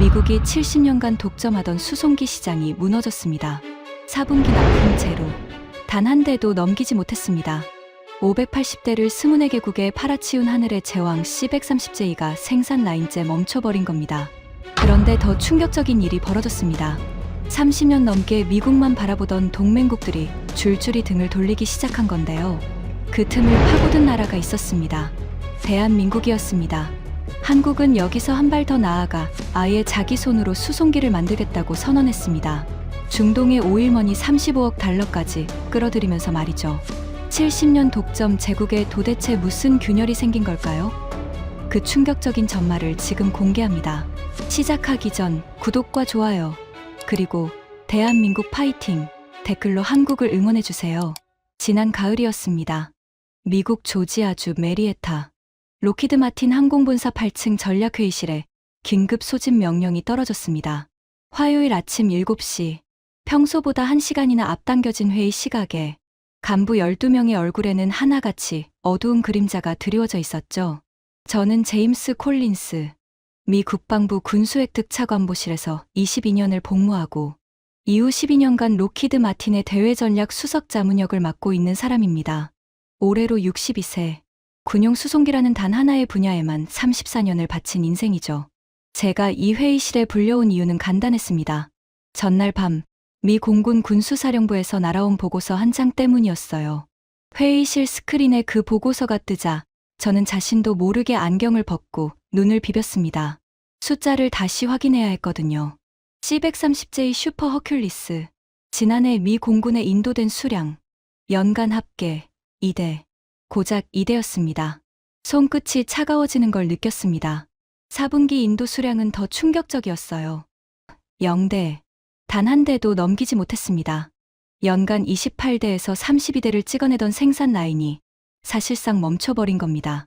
미국이 70년간 독점하던 수송기 시장이 무너졌습니다. 4분기 납품 제로. 단 한 대도 넘기지 못했습니다. 580대를 24개국에 팔아치운 하늘의 제왕 C-130J가 생산 라인째 멈춰버린 겁니다. 그런데 더 충격적인 일이 벌어졌습니다. 30년 넘게 미국만 바라보던 동맹국들이 줄줄이 등을 돌리기 시작한 건데요. 그 틈을 파고든 나라가 있었습니다. 대한민국이었습니다. 한국은 여기서 한 발 더 나아가 아예 자기 손으로 수송기를 만들겠다고 선언했습니다. 중동의 오일머니 35억 달러까지 끌어들이면서 말이죠. 70년 독점 제국에 도대체 무슨 균열이 생긴 걸까요? 그 충격적인 전말을 지금 공개합니다. 시작하기 전 구독과 좋아요, 그리고 대한민국 파이팅 댓글로 한국을 응원해주세요. 지난 가을이었습니다. 미국 조지아주 메리에타 로키드 마틴 항공본사 8층 전략회의실에 긴급 소집 명령이 떨어졌습니다. 화요일 아침 7시, 평소보다 1시간이나 앞당겨진 회의 시각에 간부 12명의 얼굴에는 하나같이 어두운 그림자가 드리워져 있었죠. 저는 제임스 콜린스, 미 국방부 군수획득 차관보실에서 22년을 복무하고 이후 12년간 로키드 마틴의 대외전략 수석 자문역을 맡고 있는 사람입니다. 올해로 62세, 군용 수송기라는 단 하나의 분야에만 34년을 바친 인생이죠. 제가 이 회의실에 불려온 이유는 간단했습니다. 전날 밤, 미 공군 군수사령부에서 날아온 보고서 한 장 때문이었어요. 회의실 스크린에 그 보고서가 뜨자 저는 자신도 모르게 안경을 벗고 눈을 비볐습니다. 숫자를 다시 확인해야 했거든요. C-130J 슈퍼 허큘리스, 지난해 미 공군에 인도된 수량, 연간 합계 2대, 고작 2대였습니다. 손끝이 차가워지는 걸 느꼈습니다. 4분기 인도 수량은 더 충격적이었어요. 0대, 단 한 대도 넘기지 못했습니다. 연간 28대에서 32대를 찍어내던 생산 라인이 사실상 멈춰버린 겁니다.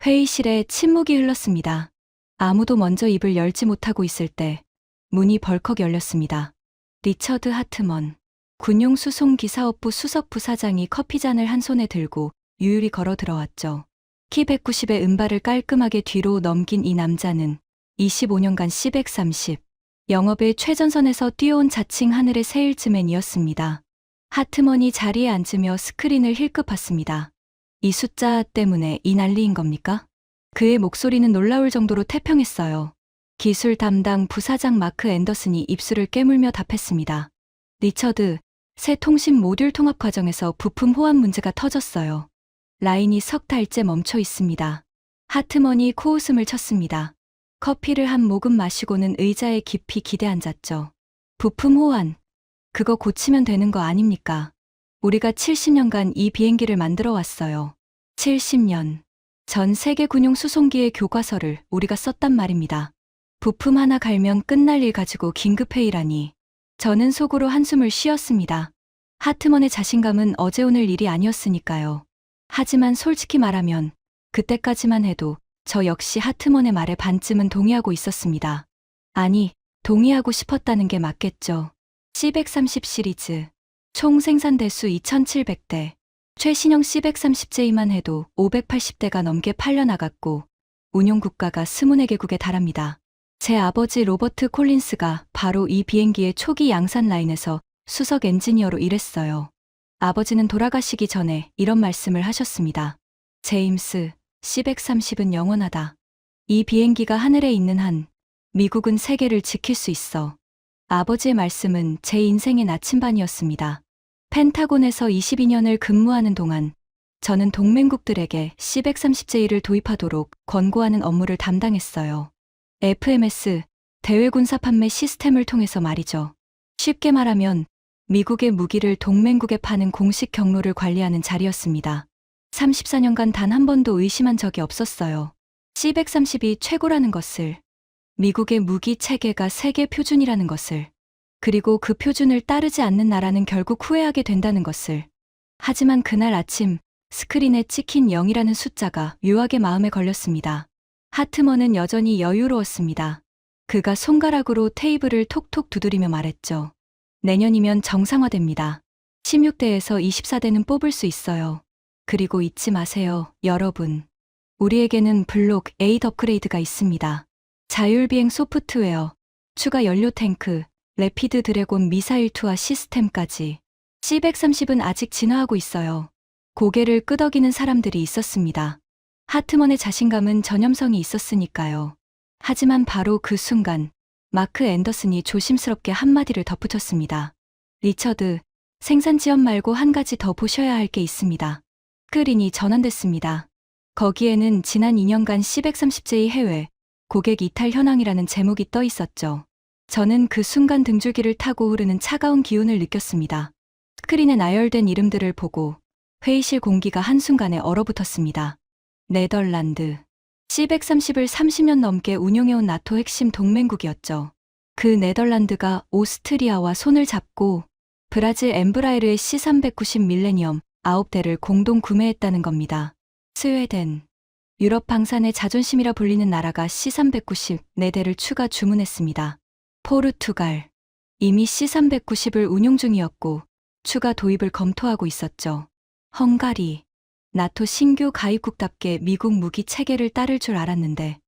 회의실에 침묵이 흘렀습니다. 아무도 먼저 입을 열지 못하고 있을 때 문이 벌컥 열렸습니다. 리처드 하트먼, 군용 수송기사업부 수석 부사장이 커피잔을 한 손에 들고 유유히 걸어 들어왔죠. 키 190의 은발을 깔끔하게 뒤로 넘긴 이 남자는 25년간 C-130, 영업의 최전선에서 뛰어온 자칭 하늘의 세일즈맨이었습니다. 하트먼이 자리에 앉으며 스크린을 힐끗 봤습니다. 이 숫자 때문에 이 난리인 겁니까? 그의 목소리는 놀라울 정도로 태평했어요. 기술 담당 부사장 마크 앤더슨이 입술을 깨물며 답했습니다. 리처드, 새 통신 모듈 통합 과정에서 부품 호환 문제가 터졌어요. 라인이 석 달째 멈춰 있습니다. 하트먼이 코웃음을 쳤습니다. 커피를 한 모금 마시고는 의자에 깊이 기대앉았죠. 부품 호환, 그거 고치면 되는 거 아닙니까? 우리가 70년간 이 비행기를 만들어 왔어요. 70년. 전 세계 군용 수송기의 교과서를 우리가 썼단 말입니다. 부품 하나 갈면 끝날 일 가지고 긴급회의라니. 저는 속으로 한숨을 쉬었습니다. 하트먼의 자신감은 어제 오늘 일이 아니었으니까요. 하지만 솔직히 말하면 그때까지만 해도 저 역시 하트먼의 말에 반쯤은 동의하고 있었습니다. 아니, 동의하고 싶었다는 게 맞겠죠. C-130 시리즈, 총 생산 대수 2700대, 최신형 C-130J만 해도 580대가 넘게 팔려나갔고 운용 국가가 24개국에 달합니다. 제 아버지 로버트 콜린스가 바로 이 비행기의 초기 양산 라인에서 수석 엔지니어로 일했어요. 아버지는 돌아가시기 전에 이런 말씀을 하셨습니다. 제임스, C-130은 영원하다. 이 비행기가 하늘에 있는 한 미국은 세계를 지킬 수 있어. 아버지의 말씀은 제 인생의 나침반이었습니다. 펜타곤에서 22년을 근무하는 동안 저는 동맹국들에게 C-130J를 도입하도록 권고하는 업무를 담당했어요. FMS, 대외군사 판매 시스템을 통해서 말이죠. 쉽게 말하면 미국의 무기를 동맹국에 파는 공식 경로를 관리하는 자리였습니다. 34년간 단 한 번도 의심한 적이 없었어요. C-130이 최고라는 것을, 미국의 무기 체계가 세계 표준이라는 것을, 그리고 그 표준을 따르지 않는 나라는 결국 후회하게 된다는 것을. 하지만 그날 아침 스크린에 찍힌 0이라는 숫자가 묘하게 마음에 걸렸습니다. 하트먼은 여전히 여유로웠습니다. 그가 손가락으로 테이블을 톡톡 두드리며 말했죠. 내년이면 정상화됩니다. 16대에서 24대는 뽑을 수 있어요. 그리고 잊지 마세요, 여러분. 우리에게는 블록 8 업그레이드가 있습니다. 자율비행 소프트웨어, 추가 연료 탱크, 레피드 드래곤 미사일 투하 시스템까지. C-130은 아직 진화하고 있어요. 고개를 끄덕이는 사람들이 있었습니다. 하트먼의 자신감은 전염성이 있었으니까요. 하지만 바로 그 순간 마크 앤더슨이 조심스럽게 한마디를 덧붙였습니다. 리처드, 생산 지연 말고 한 가지 더 보셔야 할 게 있습니다. 스크린이 전환됐습니다. 거기에는 지난 2년간 C-130J 해외 고객 이탈 현황이라는 제목이 떠 있었죠. 저는 그 순간 등줄기를 타고 흐르는 차가운 기운을 느꼈습니다. 스크린에 나열된 이름들을 보고 회의실 공기가 한순간에 얼어붙었습니다. 네덜란드. C-130을 30년 넘게 운용해온 나토 핵심 동맹국이었죠. 그 네덜란드가 오스트리아와 손을 잡고 브라질 엠브라에르의 C-390 밀레니엄 9대를 공동 구매했다는 겁니다. 스웨덴. 유럽 방산의 자존심이라 불리는 나라가 C-390 4대를 추가 주문했습니다. 포르투갈. 이미 C-390을 운용 중이었고 추가 도입을 검토하고 있었죠. 헝가리. 나토 신규 가입국답게 미국 무기 체계를 따를 줄 알았는데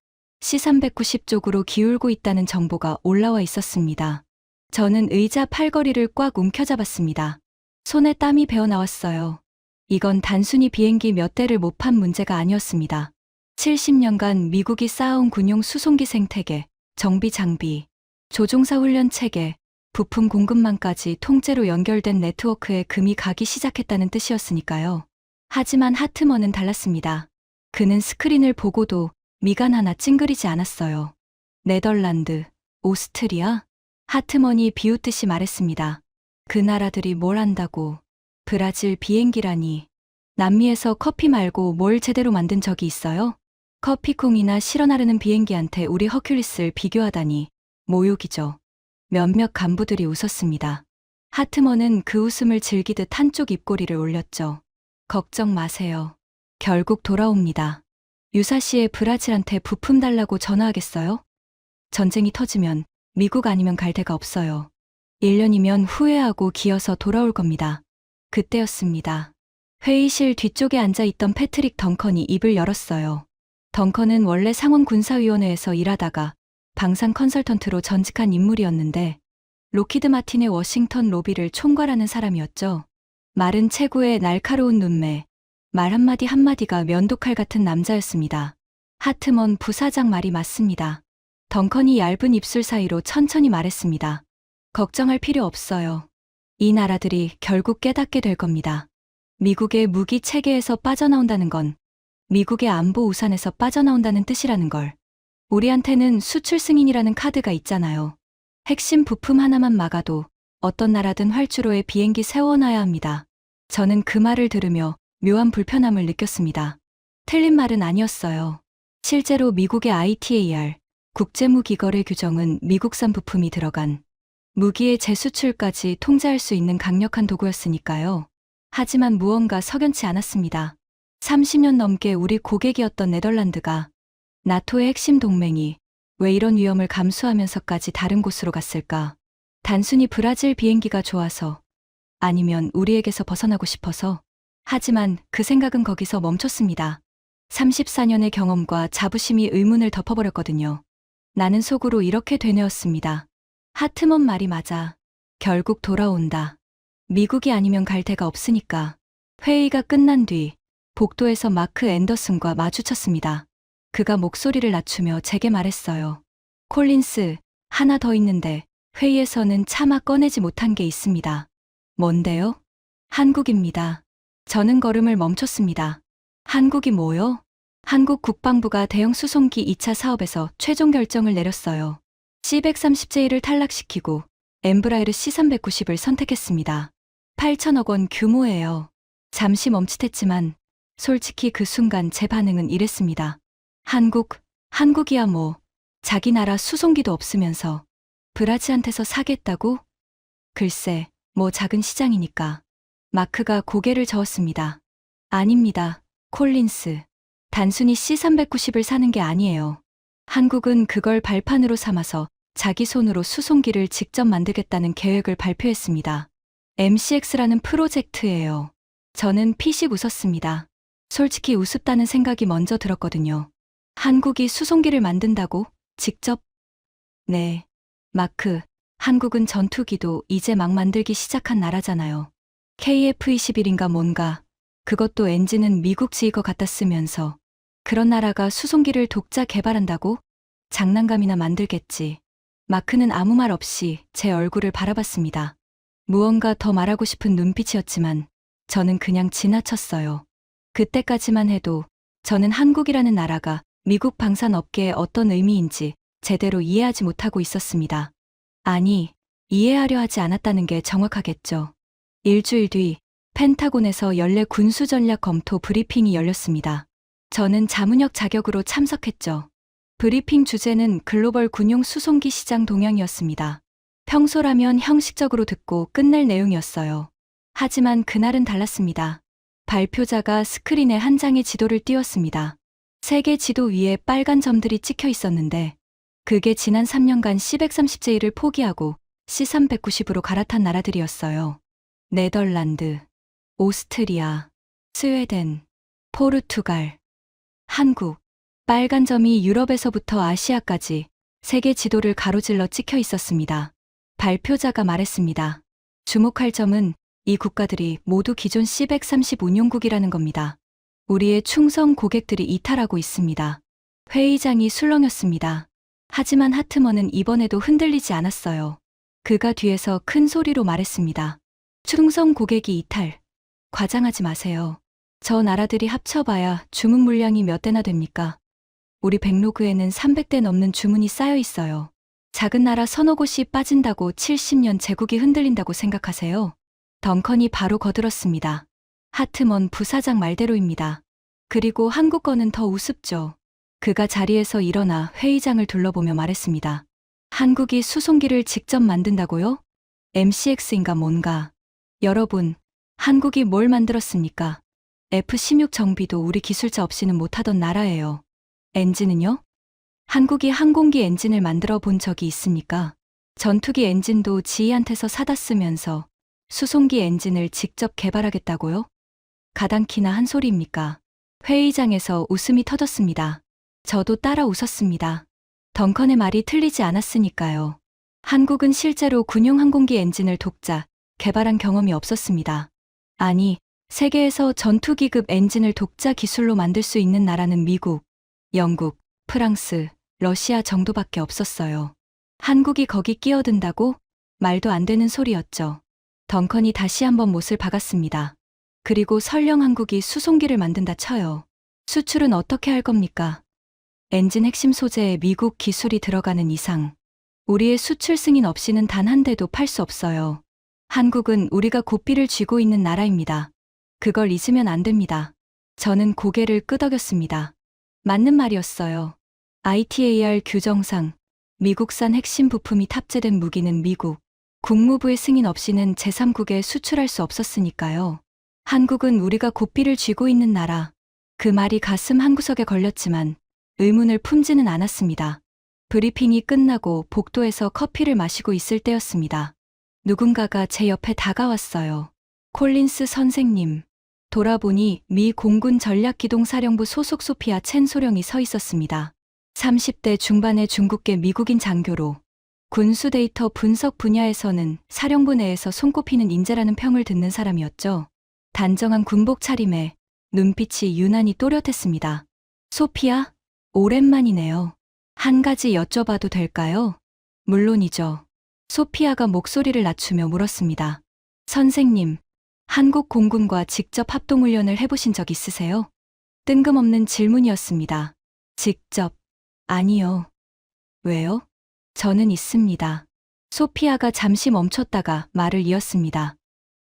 C-390 쪽으로 기울고 있다는 정보가 올라와 있었습니다. 저는 의자 팔걸이를 꽉 움켜잡았습니다. 손에 땀이 배어나왔어요. 이건 단순히 비행기 몇 대를 못 판 문제가 아니었습니다. 70년간 미국이 쌓아온 군용 수송기 생태계, 정비 장비, 조종사 훈련 체계, 부품 공급망까지 통째로 연결된 네트워크에 금이 가기 시작했다는 뜻이었으니까요. 하지만 하트먼은 달랐습니다. 그는 스크린을 보고도 미간 하나 찡그리지 않았어요. 네덜란드, 오스트리아? 하트먼이 비웃듯이 말했습니다. 그 나라들이 뭘 안다고. 브라질 비행기라니. 남미에서 커피 말고 뭘 제대로 만든 적이 있어요? 커피콩이나 실어 나르는 비행기한테 우리 허큘리스를 비교하다니. 모욕이죠. 몇몇 간부들이 웃었습니다. 하트먼은 그 웃음을 즐기듯 한쪽 입꼬리를 올렸죠. 걱정 마세요. 결국 돌아옵니다. 유사시에 브라질한테 부품 달라고 전화하겠어요? 전쟁이 터지면 미국 아니면 갈 데가 없어요. 1년이면 후회하고 기어서 돌아올 겁니다. 그때였습니다. 회의실 뒤쪽에 앉아있던 패트릭 덩컨이 입을 열었어요. 덩컨은 원래 상원군사위원회에서 일하다가 방산 컨설턴트로 전직한 인물이었는데 로키드 마틴의 워싱턴 로비를 총괄하는 사람이었죠. 마른 체구의 날카로운 눈매, 말 한마디 한마디가 면도칼 같은 남자였습니다. 하트먼 부사장 말이 맞습니다. 덩컨이 얇은 입술 사이로 천천히 말했습니다. 걱정할 필요 없어요. 이 나라들이 결국 깨닫게 될 겁니다. 미국의 무기 체계에서 빠져나온다는 건 미국의 안보 우산에서 빠져나온다는 뜻이라는 걸. 우리한테는 수출 승인이라는 카드가 있잖아요. 핵심 부품 하나만 막아도 어떤 나라든 활주로에 비행기 세워놔야 합니다. 저는 그 말을 들으며 묘한 불편함을 느꼈습니다. 틀린 말은 아니었어요. 실제로 미국의 ITAR, 국제무기거래 규정은 미국산 부품이 들어간 무기의 재수출까지 통제할 수 있는 강력한 도구였으니까요. 하지만 무언가 석연치 않았습니다. 30년 넘게 우리 고객이었던 네덜란드가 나토의 핵심 동맹이 왜 이런 위험을 감수하면서까지 다른 곳으로 갔을까? 단순히 브라질 비행기가 좋아서 아니면 우리에게서 벗어나고 싶어서. 하지만 그 생각은 거기서 멈췄습니다. 34년의 경험과 자부심이 의문을 덮어버렸거든요. 나는 속으로 이렇게 되뇌었습니다. 하트먼 말이 맞아. 결국 돌아온다. 미국이 아니면 갈 데가 없으니까. 회의가 끝난 뒤 복도에서 마크 앤더슨과 마주쳤습니다. 그가 목소리를 낮추며 제게 말했어요. 콜린스, 하나 더 있는데 회의에서는 차마 꺼내지 못한 게 있습니다. 뭔데요? 한국입니다. 저는 걸음을 멈췄습니다. 한국이 뭐요? 한국 국방부가 대형 수송기 2차 사업에서 최종 결정을 내렸어요. C-130J를 탈락시키고 엠브라에르 C-390을 선택했습니다. 8천억 원 규모예요. 잠시 멈칫했지만 솔직히 그 순간 제 반응은 이랬습니다. 한국이야 뭐. 자기 나라 수송기도 없으면서 브라질한테서 사겠다고? 글쎄, 뭐 작은 시장이니까. 마크가 고개를 저었습니다. 아닙니다, 콜린스. 단순히 C-390을 사는 게 아니에요. 한국은 그걸 발판으로 삼아서 자기 손으로 수송기를 직접 만들겠다는 계획을 발표했습니다. MCX라는 프로젝트예요. 저는 피식 웃었습니다. 솔직히 우습다는 생각이 먼저 들었거든요. 한국이 수송기를 만든다고? 직접? 네. 마크, 한국은 전투기도 이제 막 만들기 시작한 나라잖아요. KF-21인가 뭔가. 그것도 엔진은 미국지일 것 같았으면서. 그런 나라가 수송기를 독자 개발한다고? 장난감이나 만들겠지. 마크는 아무 말 없이 제 얼굴을 바라봤습니다. 무언가 더 말하고 싶은 눈빛이었지만 저는 그냥 지나쳤어요. 그때까지만 해도 저는 한국이라는 나라가 미국 방산업계에 어떤 의미인지 제대로 이해하지 못하고 있었습니다. 아니, 이해하려 하지 않았다는 게 정확하겠죠. 일주일 뒤 펜타곤에서 연례 군수전략 검토 브리핑이 열렸습니다. 저는 자문역 자격으로 참석했죠. 브리핑 주제는 글로벌 군용 수송기 시장 동향이었습니다. 평소라면 형식적으로 듣고 끝낼 내용이었어요. 하지만 그날은 달랐습니다. 발표자가 스크린에 한 장의 지도를 띄웠습니다. 세계 지도 위에 빨간 점들이 찍혀 있었는데 그게 지난 3년간 C130J를 포기하고 C390으로 갈아탄 나라들이었어요. 네덜란드, 오스트리아, 스웨덴, 포르투갈, 한국. 빨간 점이 유럽에서부터 아시아까지 세계 지도를 가로질러 찍혀 있었습니다. 발표자가 말했습니다. 주목할 점은 이 국가들이 모두 기존 C130 운용국이라는 겁니다. 우리의 충성 고객들이 이탈하고 있습니다. 회의장이 술렁였습니다. 하지만 하트먼은 이번에도 흔들리지 않았어요. 그가 뒤에서 큰 소리로 말했습니다. 충성 고객이 이탈. 과장하지 마세요. 저 나라들이 합쳐봐야 주문 물량이 몇 대나 됩니까? 우리 백로그에는 300대 넘는 주문이 쌓여 있어요. 작은 나라 서너 곳이 빠진다고 70년 제국이 흔들린다고 생각하세요? 덩컨이 바로 거들었습니다. 하트먼 부사장 말대로입니다. 그리고 한국 거는 더 우습죠. 그가 자리에서 일어나 회의장을 둘러보며 말했습니다. 한국이 수송기를 직접 만든다고요? MCX인가 뭔가. 여러분, 한국이 뭘 만들었습니까? F-16 정비도 우리 기술자 없이는 못하던 나라예요. 엔진은요? 한국이 항공기 엔진을 만들어 본 적이 있습니까? 전투기 엔진도 지희한테서 사다 쓰면서 수송기 엔진을 직접 개발하겠다고요? 가당키나 한 소리입니까? 회의장에서 웃음이 터졌습니다. 저도 따라 웃었습니다. 덩컨의 말이 틀리지 않았으니까요. 한국은 실제로 군용 항공기 엔진을 독자 개발한 경험이 없었습니다. 아니, 세계에서 전투기급 엔진을 독자 기술로 만들 수 있는 나라는 미국, 영국, 프랑스, 러시아 정도밖에 없었어요. 한국이 거기 끼어든다고? 말도 안 되는 소리였죠. 덩컨이 다시 한번 못을 박았습니다. 그리고 설령 한국이 수송기를 만든다 쳐요. 수출은 어떻게 할 겁니까? 엔진 핵심 소재에 미국 기술이 들어가는 이상 우리의 수출 승인 없이는 단 한 대도 팔 수 없어요. 한국은 우리가 고삐를 쥐고 있는 나라입니다. 그걸 잊으면 안 됩니다. 저는 고개를 끄덕였습니다. 맞는 말이었어요. ITAR 규정상 미국산 핵심 부품이 탑재된 무기는 미국 국무부의 승인 없이는 제3국에 수출할 수 없었으니까요. 한국은 우리가 고삐를 쥐고 있는 나라. 그 말이 가슴 한구석에 걸렸지만 의문을 품지는 않았습니다. 브리핑이 끝나고 복도에서 커피를 마시고 있을 때였습니다. 누군가가 제 옆에 다가왔어요. 콜린스 선생님. 돌아보니 미 공군 전략기동사령부 소속 소피아 첸 소령이 서 있었습니다. 30대 중반의 중국계 미국인 장교로 군수 데이터 분석 분야에서는 사령부 내에서 손꼽히는 인재라는 평을 듣는 사람이었죠. 단정한 군복 차림에 눈빛이 유난히 또렷했습니다. 소피아? 오랜만이네요. 한 가지 여쭤봐도 될까요? 물론이죠. 소피아가 목소리를 낮추며 물었습니다. 선생님, 한국 공군과 직접 합동훈련을 해보신 적 있으세요? 뜬금없는 질문이었습니다. 직접? 아니요. 왜요? 저는 있습니다. 소피아가 잠시 멈췄다가 말을 이었습니다.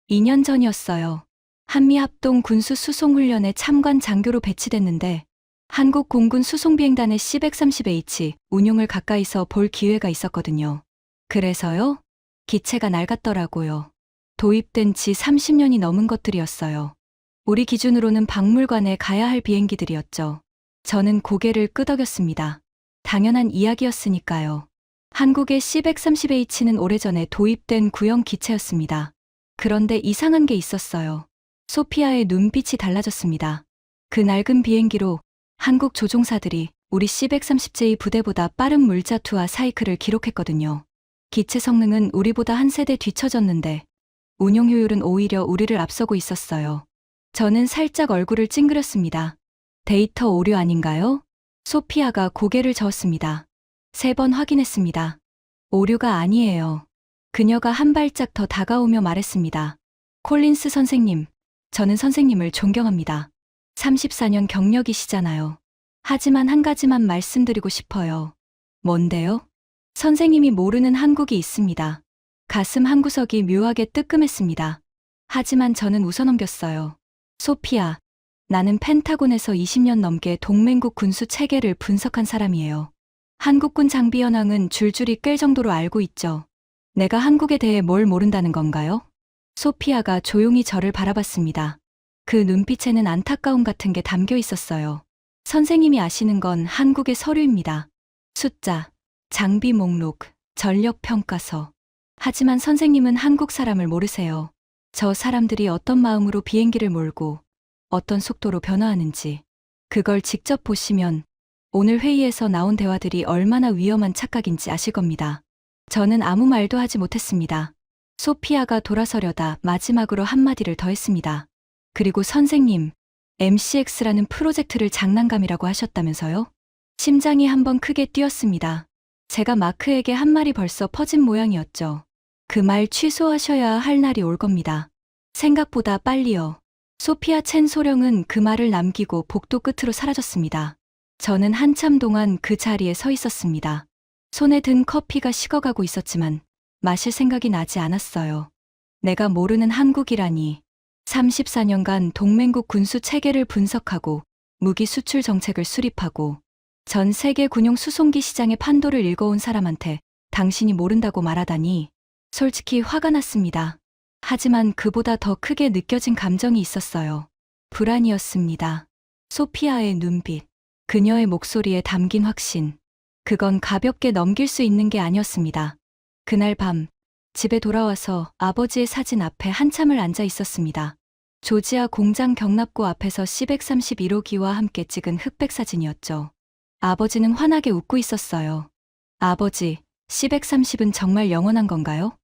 2년 전이었어요. 한미합동 군수 수송훈련에 참관 장교로 배치됐는데 한국 공군 수송비행단의 C-130H 운용을 가까이서 볼 기회가 있었거든요. 그래서요? 기체가 낡았더라고요. 도입된 지 30년이 넘은 것들이었어요. 우리 기준으로는 박물관에 가야 할 비행기들이었죠. 저는 고개를 끄덕였습니다. 당연한 이야기였으니까요. 한국의 C-130H는 오래전에 도입된 구형 기체였습니다. 그런데 이상한 게 있었어요. 소피아의 눈빛이 달라졌습니다. 그 낡은 비행기로 한국 조종사들이 우리 C-130J 부대보다 빠른 물자투하 사이클을 기록했거든요. 기체 성능은 우리보다 한 세대 뒤처졌는데 운용 효율은 오히려 우리를 앞서고 있었어요. 저는 살짝 얼굴을 찡그렸습니다. 데이터 오류 아닌가요? 소피아가 고개를 저었습니다. 3번 확인했습니다. 오류가 아니에요. 그녀가 한 발짝 더 다가오며 말했습니다. 콜린스 선생님, 저는 선생님을 존경합니다. 34년 경력이시잖아요. 하지만 한 가지만 말씀드리고 싶어요. 뭔데요? 선생님이 모르는 한국이 있습니다. 가슴 한구석이 묘하게 뜨끔했습니다. 하지만 저는 웃어넘겼어요. 소피아, 나는 펜타곤에서 20년 넘게 동맹국 군수 체계를 분석한 사람이에요. 한국군 장비 현황은 줄줄이 꿰 정도로 알고 있죠. 내가 한국에 대해 뭘 모른다는 건가요? 소피아가 조용히 저를 바라봤습니다. 그 눈빛에는 안타까움 같은 게 담겨 있었어요. 선생님이 아시는 건 한국의 서류입니다. 숫자, 장비 목록, 전력 평가서. 하지만 선생님은 한국 사람을 모르세요. 저 사람들이 어떤 마음으로 비행기를 몰고 어떤 속도로 변화하는지 그걸 직접 보시면 오늘 회의에서 나온 대화들이 얼마나 위험한 착각인지 아실 겁니다. 저는 아무 말도 하지 못했습니다. 소피아가 돌아서려다 마지막으로 한마디를 더 했습니다. 그리고 선생님, MCX라는 프로젝트를 장난감이라고 하셨다면서요? 심장이 한번 크게 뛰었습니다. 제가 마크에게 한 말이 벌써 퍼진 모양이었죠. 그 말 취소하셔야 할 날이 올 겁니다. 생각보다 빨리요. 소피아 첸 소령은 그 말을 남기고 복도 끝으로 사라졌습니다. 저는 한참 동안 그 자리에 서 있었습니다. 손에 든 커피가 식어가고 있었지만 마실 생각이 나지 않았어요. 내가 모르는 한국이라니. 34년간 동맹국 군수 체계를 분석하고 무기 수출 정책을 수립하고 전 세계 군용 수송기 시장의 판도를 읽어온 사람한테 당신이 모른다고 말하다니 솔직히 화가 났습니다. 하지만 그보다 더 크게 느껴진 감정이 있었어요. 불안이었습니다. 소피아의 눈빛, 그녀의 목소리에 담긴 확신. 그건 가볍게 넘길 수 있는 게 아니었습니다. 그날 밤, 집에 돌아와서 아버지의 사진 앞에 한참을 앉아 있었습니다. 조지아 공장 경납고 앞에서 C-131호기와 함께 찍은 흑백 사진이었죠. 아버지는 환하게 웃고 있었어요. 아버지, C-130은 정말 영원한 건가요?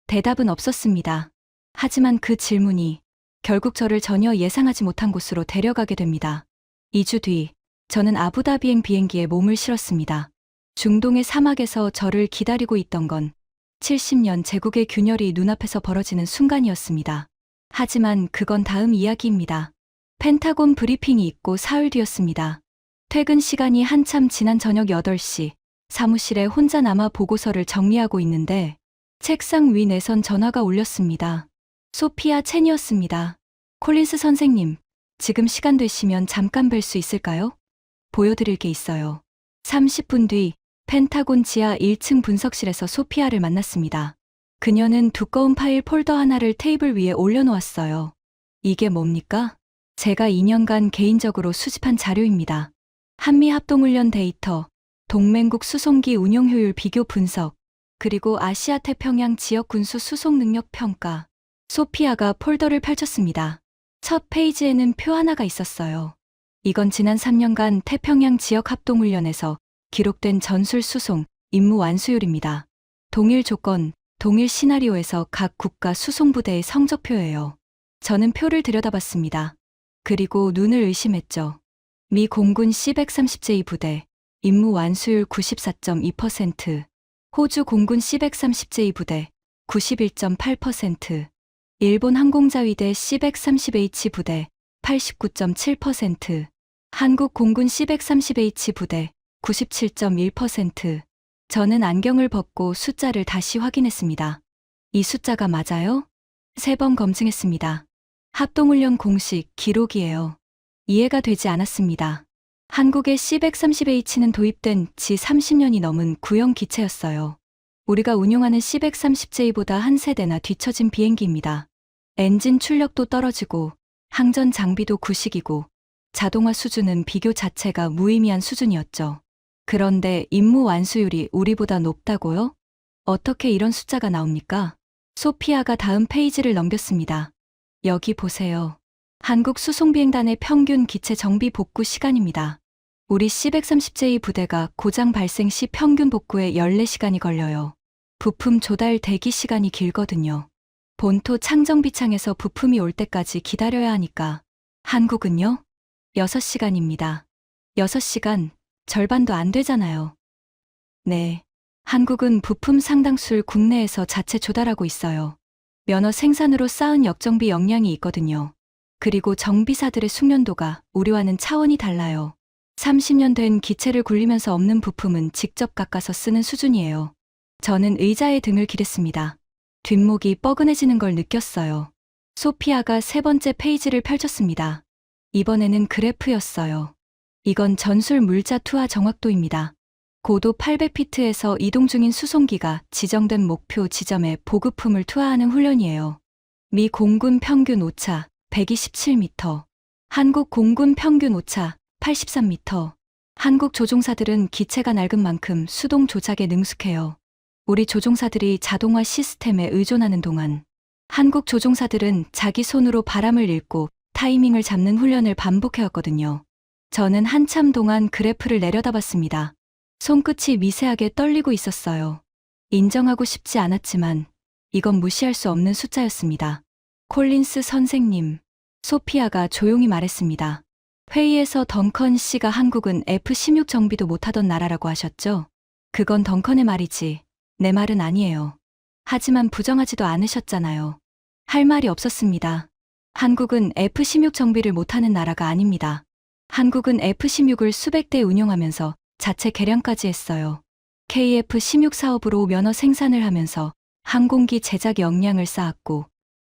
대답은 없었습니다. 하지만 그 질문이 결국 저를 전혀 예상하지 못한 곳으로 데려가게 됩니다. 2주 뒤, 저는 아부다비행 비행기에 몸을 실었습니다. 중동의 사막에서 저를 기다리고 있던 건 70년 제국의 균열이 눈앞에서 벌어지는 순간이었습니다. 하지만 그건 다음 이야기입니다. 펜타곤 브리핑이 있고 사흘 뒤였습니다. 퇴근 시간이 한참 지난 저녁 8시, 사무실에 혼자 남아 보고서를 정리하고 있는데 책상 위 내선 전화가 울렸습니다. 소피아 첸이었습니다. 콜린스 선생님, 지금 시간 되시면 잠깐 뵐 수 있을까요? 보여드릴 게 있어요. 30분 뒤 펜타곤 지하 1층 분석실에서 소피아를 만났습니다. 그녀는 두꺼운 파일 폴더 하나를 테이블 위에 올려놓았어요. 이게 뭡니까? 제가 2년간 개인적으로 수집한 자료입니다. 한미 합동훈련 데이터, 동맹국 수송기 운용 효율 비교 분석, 그리고 아시아 태평양 지역 군수 수송 능력 평가. 소피아가 폴더를 펼쳤습니다. 첫 페이지에는 표 하나가 있었어요. 이건 지난 3년간 태평양 지역 합동훈련에서 기록된 전술 수송, 임무 완수율입니다. 동일 조건, 동일 시나리오에서 각 국가 수송부대의 성적표예요. 저는 표를 들여다봤습니다. 그리고 눈을 의심했죠. 미 공군 C-130J 부대, 임무 완수율 94.2%, 호주 공군 C-130J 부대, 91.8%, 일본 항공자위대 C-130H 부대, 89.7%, 한국 공군 C-130H 부대, 97.1%. 저는 안경을 벗고 숫자를 다시 확인했습니다. 이 숫자가 맞아요? 3번 검증했습니다. 합동훈련 공식 기록이에요. 이해가 되지 않았습니다. 한국의 C-130H는 도입된 지 30년이 넘은 구형 기체였어요. 우리가 운용하는 C-130J보다 한 세대나 뒤처진 비행기입니다. 엔진 출력도 떨어지고 항전 장비도 구식이고 자동화 수준은 비교 자체가 무의미한 수준이었죠. 그런데 임무 완수율이 우리보다 높다고요? 어떻게 이런 숫자가 나옵니까? 소피아가 다음 페이지를 넘겼습니다. 여기 보세요. 한국 수송비행단의 평균 기체 정비 복구 시간입니다. 우리 C-130J 부대가 고장 발생 시 평균 복구에 14시간이 걸려요. 부품 조달 대기 시간이 길거든요. 본토 창정비창에서 부품이 올 때까지 기다려야 하니까. 한국은요? 6시간입니다. 6시간, 절반도 안 되잖아요. 네. 한국은 부품 상당수를 국내에서 자체 조달하고 있어요. 면허 생산으로 쌓은 역정비 역량이 있거든요. 그리고 정비사들의 숙련도가 우리와는 차원이 달라요. 30년 된 기체를 굴리면서 없는 부품은 직접 깎아서 쓰는 수준이에요. 저는 의자에 등을 기댔습니다. 뒷목이 뻐근해지는 걸 느꼈어요. 소피아가 3번째 페이지를 펼쳤습니다. 이번에는 그래프였어요. 이건 전술 물자 투하 정확도입니다. 고도 800피트에서 이동 중인 수송기가 지정된 목표 지점에 보급품을 투하하는 훈련이에요. 미 공군 평균 오차 127m, 한국 공군 평균 오차 83m. 한국 조종사들은 기체가 낡은 만큼 수동 조작에 능숙해요. 우리 조종사들이 자동화 시스템에 의존하는 동안 한국 조종사들은 자기 손으로 바람을 읽고 타이밍을 잡는 훈련을 반복해왔거든요. 저는 한참 동안 그래프를 내려다봤습니다. 손끝이 미세하게 떨리고 있었어요. 인정하고 싶지 않았지만 이건 무시할 수 없는 숫자였습니다. 콜린스 선생님, 소피아가 조용히 말했습니다. 회의에서 덩컨 씨가 한국은 F-16 정비도 못하던 나라라고 하셨죠? 그건 덩컨의 말이지. 내 말은 아니에요. 하지만 부정하지도 않으셨잖아요. 할 말이 없었습니다. 한국은 F-16 정비를 못하는 나라가 아닙니다. 한국은 F-16을 수백 대 운용하면서 자체 개량까지 했어요. KF-16 사업으로 면허 생산을 하면서 항공기 제작 역량을 쌓았고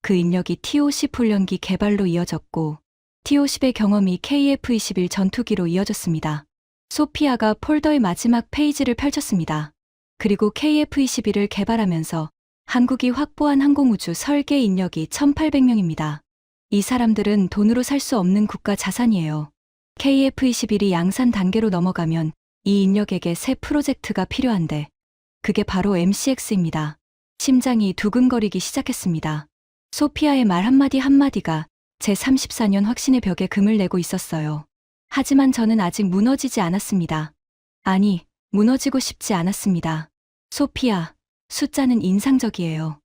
그 인력이 TO-10 훈련기 개발로 이어졌고 TO-10의 경험이 KF-21 전투기로 이어졌습니다. 소피아가 폴더의 마지막 페이지를 펼쳤습니다. 그리고 KF-21을 개발하면서 한국이 확보한 항공우주 설계 인력이 1,800명입니다. 이 사람들은 돈으로 살 수 없는 국가 자산이에요. KF-21이 양산 단계로 넘어가면 이 인력에게 새 프로젝트가 필요한데 그게 바로 MCX입니다. 심장이 두근거리기 시작했습니다. 소피아의 말 한마디 한마디가 제 34년 확신의 벽에 금을 내고 있었어요. 하지만 저는 아직 무너지지 않았습니다. 아니, 무너지고 싶지 않았습니다. 소피아, 숫자는 인상적이에요.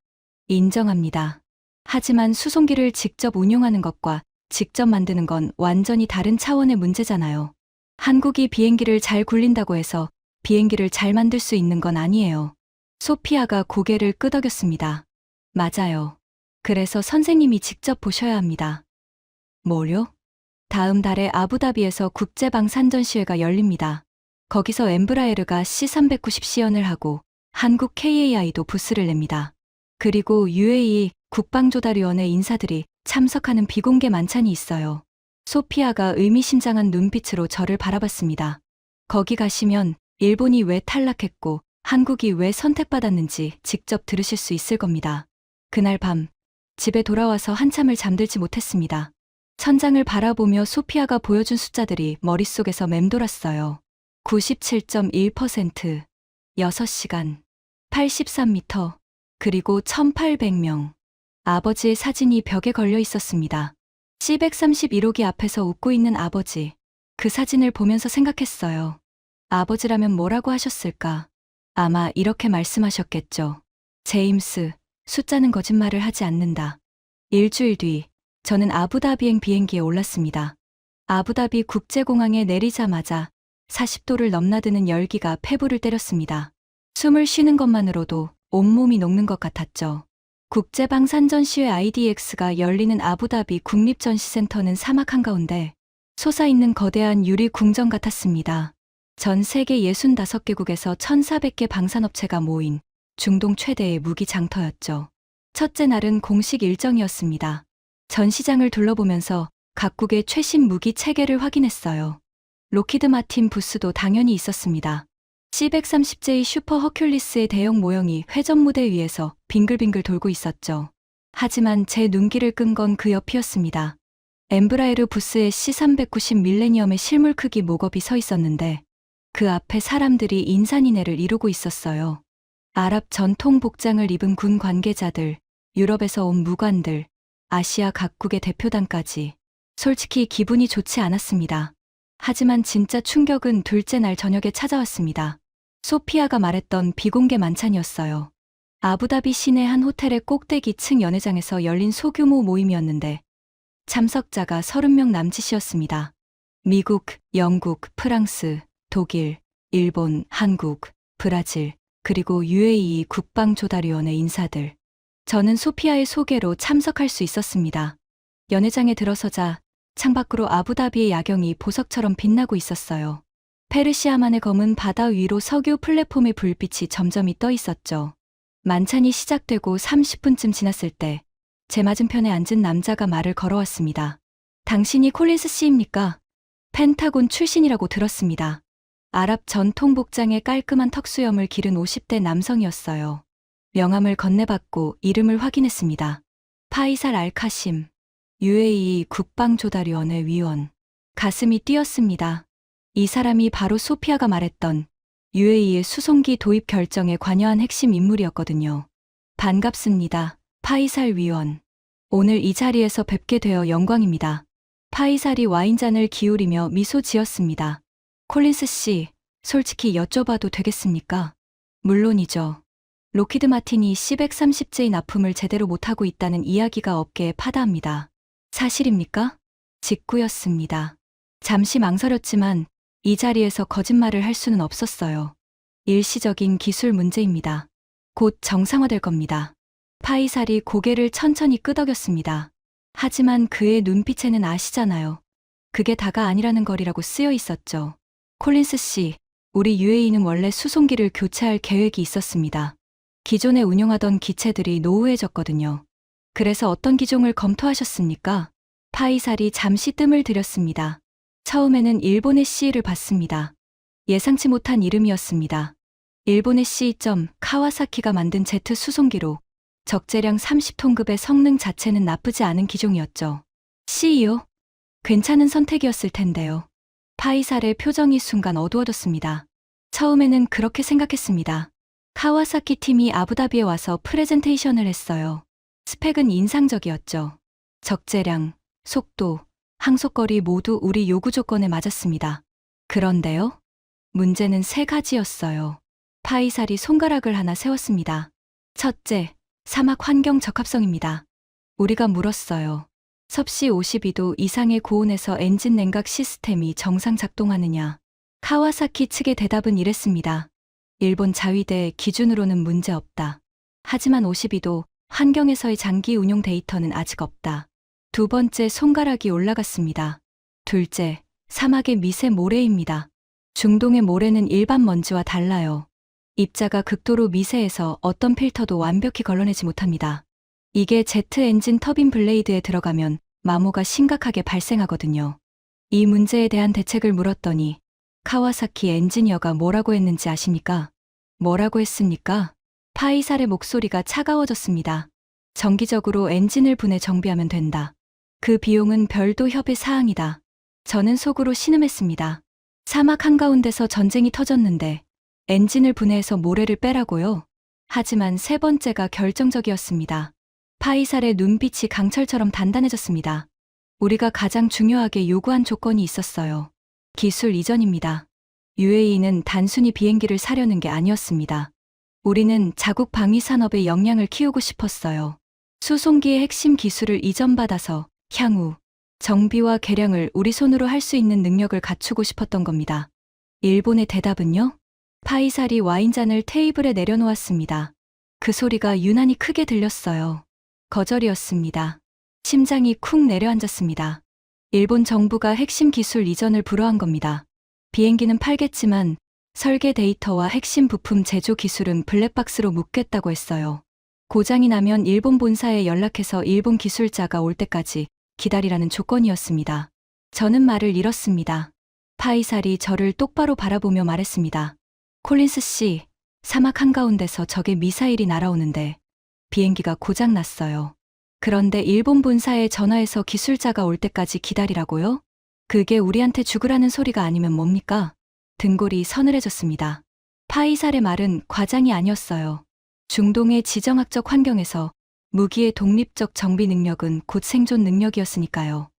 인정합니다. 하지만 수송기를 직접 운용하는 것과 직접 만드는 건 완전히 다른 차원의 문제잖아요. 한국이 비행기를 잘 굴린다고 해서 비행기를 잘 만들 수 있는 건 아니에요. 소피아가 고개를 끄덕였습니다. 맞아요. 그래서 선생님이 직접 보셔야 합니다. 뭐요? 다음 달에 아부다비에서 국제방산전시회가 열립니다. 거기서 엠브라에르가 C390 시연을 하고 한국 KAI도 부스를 냅니다. 그리고 UAE 국방조달위원회 인사들이 참석하는 비공개 만찬이 있어요. 소피아가 의미심장한 눈빛으로 저를 바라봤습니다. 거기 가시면 일본이 왜 탈락했고 한국이 왜 선택받았는지 직접 들으실 수 있을 겁니다. 그날 밤 집에 돌아와서 한참을 잠들지 못했습니다. 천장을 바라보며 소피아가 보여준 숫자들이 머릿속에서 맴돌았어요. 97.1%, 6시간, 83m, 그리고 1800명. 아버지의 사진이 벽에 걸려 있었습니다. C131호기 앞에서 웃고 있는 아버지. 그 사진을 보면서 생각했어요. 아버지라면 뭐라고 하셨을까? 아마 이렇게 말씀하셨겠죠. 제임스, 숫자는 거짓말을 하지 않는다. 일주일 뒤, 저는 아부다비행 비행기에 올랐습니다. 아부다비 국제공항에 내리자마자 40도를 넘나드는 열기가 폐부를 때렸습니다. 숨을 쉬는 것만으로도 온몸이 녹는 것 같았죠. 국제방산전시회 IDX가 열리는 아부다비 국립전시센터는 사막 한가운데 솟아있는 거대한 유리 궁전 같았습니다. 전 세계 65개국에서 1,400개 방산업체가 모인 중동 최대의 무기 장터였죠. 첫째 날은 공식 일정이었습니다. 전시장을 둘러보면서 각국의 최신 무기 체계를 확인했어요. 로키드 마틴 부스도 당연히 있었습니다. C130J 슈퍼 허큘리스의 대형 모형이 회전 무대 위에서 빙글빙글 돌고 있었죠. 하지만 제 눈길을 끈 건 그 옆이었습니다. 엠브라에르 부스에 C390 밀레니엄의 실물 크기 목업이 서 있었는데 그 앞에 사람들이 인산인해를 이루고 있었어요. 아랍 전통 복장을 입은 군 관계자들, 유럽에서 온 무관들, 아시아 각국의 대표단까지. 솔직히 기분이 좋지 않았습니다. 하지만 진짜 충격은 둘째 날 저녁에 찾아왔습니다. 소피아가 말했던 비공개 만찬이었어요. 아부다비 시내 한 호텔의 꼭대기 층 연회장에서 열린 소규모 모임이었는데 참석자가 30명 남짓이었습니다. 미국, 영국, 프랑스, 독일, 일본, 한국, 브라질, 그리고 UAE 국방조달위원회 인사들. 저는 소피아의 소개로 참석할 수 있었습니다. 연회장에 들어서자 창밖으로 아부다비의 야경이 보석처럼 빛나고 있었어요. 페르시아만의 검은 바다 위로 석유 플랫폼의 불빛이 점점이 떠 있었죠. 만찬이 시작되고 30분쯤 지났을 때 제 맞은편에 앉은 남자가 말을 걸어왔습니다. 당신이 콜린스 씨입니까? 펜타곤 출신이라고 들었습니다. 아랍 전통 복장에 깔끔한 턱수염을 기른 50대 남성이었어요. 명함을 건네받고 이름을 확인했습니다. 파이살 알카심, UAE 국방조달위원회 위원. 가슴이 뛰었습니다. 이 사람이 바로 소피아가 말했던 UAE의 수송기 도입 결정에 관여한 핵심 인물이었거든요. 반갑습니다. 파이살 위원. 오늘 이 자리에서 뵙게 되어 영광입니다. 파이살이 와인잔을 기울이며 미소 지었습니다. 콜린스 씨, 솔직히 여쭤봐도 되겠습니까? 물론이죠. 로키드 마틴이 C-130J 납품을 제대로 못하고 있다는 이야기가 업계에 파다합니다. 사실입니까? 직구였습니다. 잠시 망설였지만 이 자리에서 거짓말을 할 수는 없었어요. 일시적인 기술 문제입니다. 곧 정상화될 겁니다. 파이살이 고개를 천천히 끄덕였습니다. 하지만 그의 눈빛에는 아시잖아요. 그게 다가 아니라는 거리라고 쓰여 있었죠. 콜린스 씨, 우리 UAE는 원래 수송기를 교체할 계획이 있었습니다. 기존에 운용하던 기체들이 노후해졌거든요. 그래서 어떤 기종을 검토하셨습니까? 파이살이 잠시 뜸을 들였습니다. 처음에는 일본의 C를 봤습니다. 예상치 못한 이름이었습니다. 일본의 C. 카와사키가 만든 제트 수송기로 적재량 30톤급의 성능 자체는 나쁘지 않은 기종이었죠. C요? 괜찮은 선택이었을 텐데요. 파이살의 표정이 순간 어두워졌습니다. 처음에는 그렇게 생각했습니다. 카와사키 팀이 아부다비에 와서 프레젠테이션을 했어요. 스펙은 인상적이었죠. 적재량, 속도, 항속거리 모두 우리 요구 조건에 맞았습니다. 그런데요? 문제는 세 가지였어요. 파이살이 손가락을 하나 세웠습니다. 첫째, 사막 환경 적합성입니다. 우리가 물었어요. 섭씨 52도 이상의 고온에서 엔진 냉각 시스템이 정상 작동하느냐. 카와사키 측의 대답은 이랬습니다. 일본 자위대 기준으로는 문제 없다. 하지만 52도 환경에서의 장기 운용 데이터는 아직 없다. 두 번째, 손가락이 올라갔습니다. 둘째, 사막의 미세 모래입니다. 중동의 모래는 일반 먼지와 달라요. 입자가 극도로 미세해서 어떤 필터도 완벽히 걸러내지 못합니다. 이게 제트 엔진 터빈 블레이드에 들어가면 마모가 심각하게 발생하거든요. 이 문제에 대한 대책을 물었더니 카와사키 엔지니어가 뭐라고 했는지 아십니까? 뭐라고 했습니까? 파이살의 목소리가 차가워졌습니다. 정기적으로 엔진을 분해 정비하면 된다. 그 비용은 별도 협의 사항이다. 저는 속으로 신음했습니다. 사막 한가운데서 전쟁이 터졌는데 엔진을 분해해서 모래를 빼라고요? 하지만 세 번째가 결정적이었습니다. 파이살의 눈빛이 강철처럼 단단해졌습니다. 우리가 가장 중요하게 요구한 조건이 있었어요. 기술 이전입니다. UAE는 단순히 비행기를 사려는 게 아니었습니다. 우리는 자국 방위 산업의 역량을 키우고 싶었어요. 수송기의 핵심 기술을 이전받아서 향후 정비와 개량을 우리 손으로 할 수 있는 능력을 갖추고 싶었던 겁니다. 일본의 대답은요? 파이살이 와인잔을 테이블에 내려놓았습니다. 그 소리가 유난히 크게 들렸어요. 거절이었습니다. 심장이 쿵 내려앉았습니다. 일본 정부가 핵심 기술 이전을 불허한 겁니다. 비행기는 팔겠지만 설계 데이터와 핵심 부품 제조 기술은 블랙박스로 묻겠다고 했어요. 고장이 나면 일본 본사에 연락해서 일본 기술자가 올 때까지 기다리라는 조건이었습니다. 저는 말을 잃었습니다. 파이살이 저를 똑바로 바라보며 말했습니다. 콜린스 씨, 사막 한가운데서 적의 미사일이 날아오는데 비행기가 고장 났어요. 그런데 일본 본사에 전화해서 기술자가 올 때까지 기다리라고요? 그게 우리한테 죽으라는 소리가 아니면 뭡니까? 등골이 서늘해졌습니다. 파이살의 말은 과장이 아니었어요. 중동의 지정학적 환경에서 무기의 독립적 정비 능력은 곧 생존 능력이었으니까요.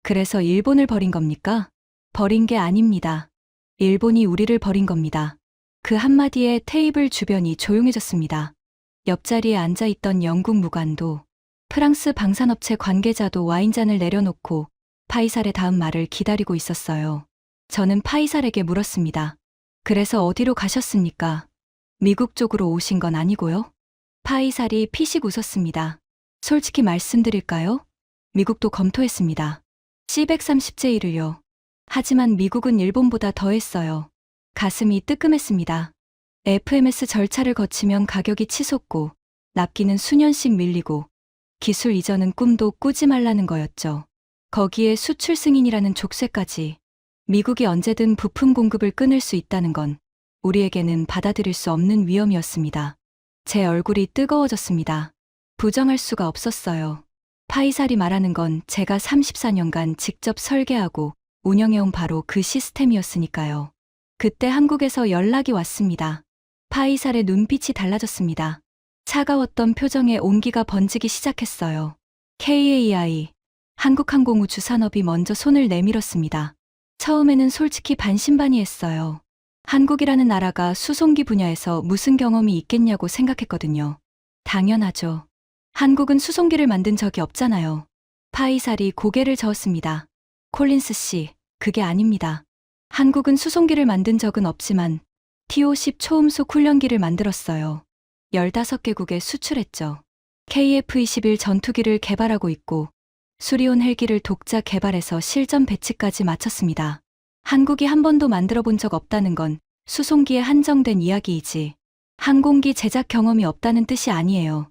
그래서 일본을 버린 겁니까? 버린 게 아닙니다. 일본이 우리를 버린 겁니다. 그 한마디에 테이블 주변이 조용해졌습니다. 옆자리에 앉아있던 영국 무관도, 프랑스 방산업체 관계자도 와인잔을 내려놓고 파이살의 다음 말을 기다리고 있었어요. 저는 파이살에게 물었습니다. 그래서 어디로 가셨습니까? 미국 쪽으로 오신 건 아니고요? 파이살이 피식 웃었습니다. 솔직히 말씀드릴까요? 미국도 검토했습니다. C-130J를요. 하지만 미국은 일본보다 더했어요. 가슴이 뜨끔했습니다. FMS 절차를 거치면 가격이 치솟고 납기는 수년씩 밀리고 기술 이전은 꿈도 꾸지 말라는 거였죠. 거기에 수출 승인이라는 족쇄까지. 미국이 언제든 부품 공급을 끊을 수 있다는 건 우리에게는 받아들일 수 없는 위험이었습니다. 제 얼굴이 뜨거워졌습니다. 부정할 수가 없었어요. 파이살이 말하는 건 제가 34년간 직접 설계하고 운영해온 바로 그 시스템이었으니까요. 그때 한국에서 연락이 왔습니다. 파이살의 눈빛이 달라졌습니다. 차가웠던 표정에 온기가 번지기 시작했어요. KAI, 한국항공우주산업이 먼저 손을 내밀었습니다. 처음에는 솔직히 반신반의했어요. 한국이라는 나라가 수송기 분야에서 무슨 경험이 있겠냐고 생각했거든요. 당연하죠. 한국은 수송기를 만든 적이 없잖아요. 파이살이 고개를 저었습니다. 콜린스 씨, 그게 아닙니다. 한국은 수송기를 만든 적은 없지만 TO-10 초음속 훈련기를 만들었어요. 15개국에 수출했죠. KF-21 전투기를 개발하고 있고 수리온 헬기를 독자 개발해서 실전 배치까지 마쳤습니다. 한국이 한 번도 만들어 본 적 없다는 건 수송기에 한정된 이야기이지 항공기 제작 경험이 없다는 뜻이 아니에요.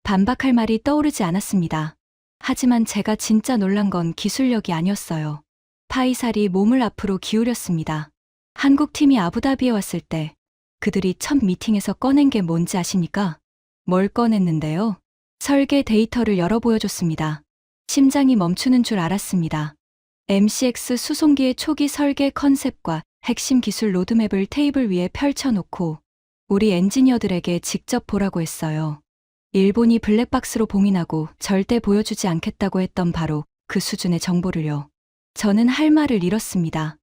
반박할 말이 떠오르지 않았습니다. 하지만 제가 진짜 놀란 건 기술력이 아니었어요. 파이살이 몸을 앞으로 기울였습니다. 한국팀이 아부다비에 왔을 때 그들이 첫 미팅에서 꺼낸 게 뭔지 아십니까? 뭘 꺼냈는데요? 설계 데이터를 열어 보여줬습니다. 심장이 멈추는 줄 알았습니다. MCX 수송기의 초기 설계 컨셉과 핵심 기술 로드맵을 테이블 위에 펼쳐놓고 우리 엔지니어들에게 직접 보라고 했어요. 일본이 블랙박스로 봉인하고 절대 보여주지 않겠다고 했던 바로 그 수준의 정보를요. 저는 할 말을 잃었습니다.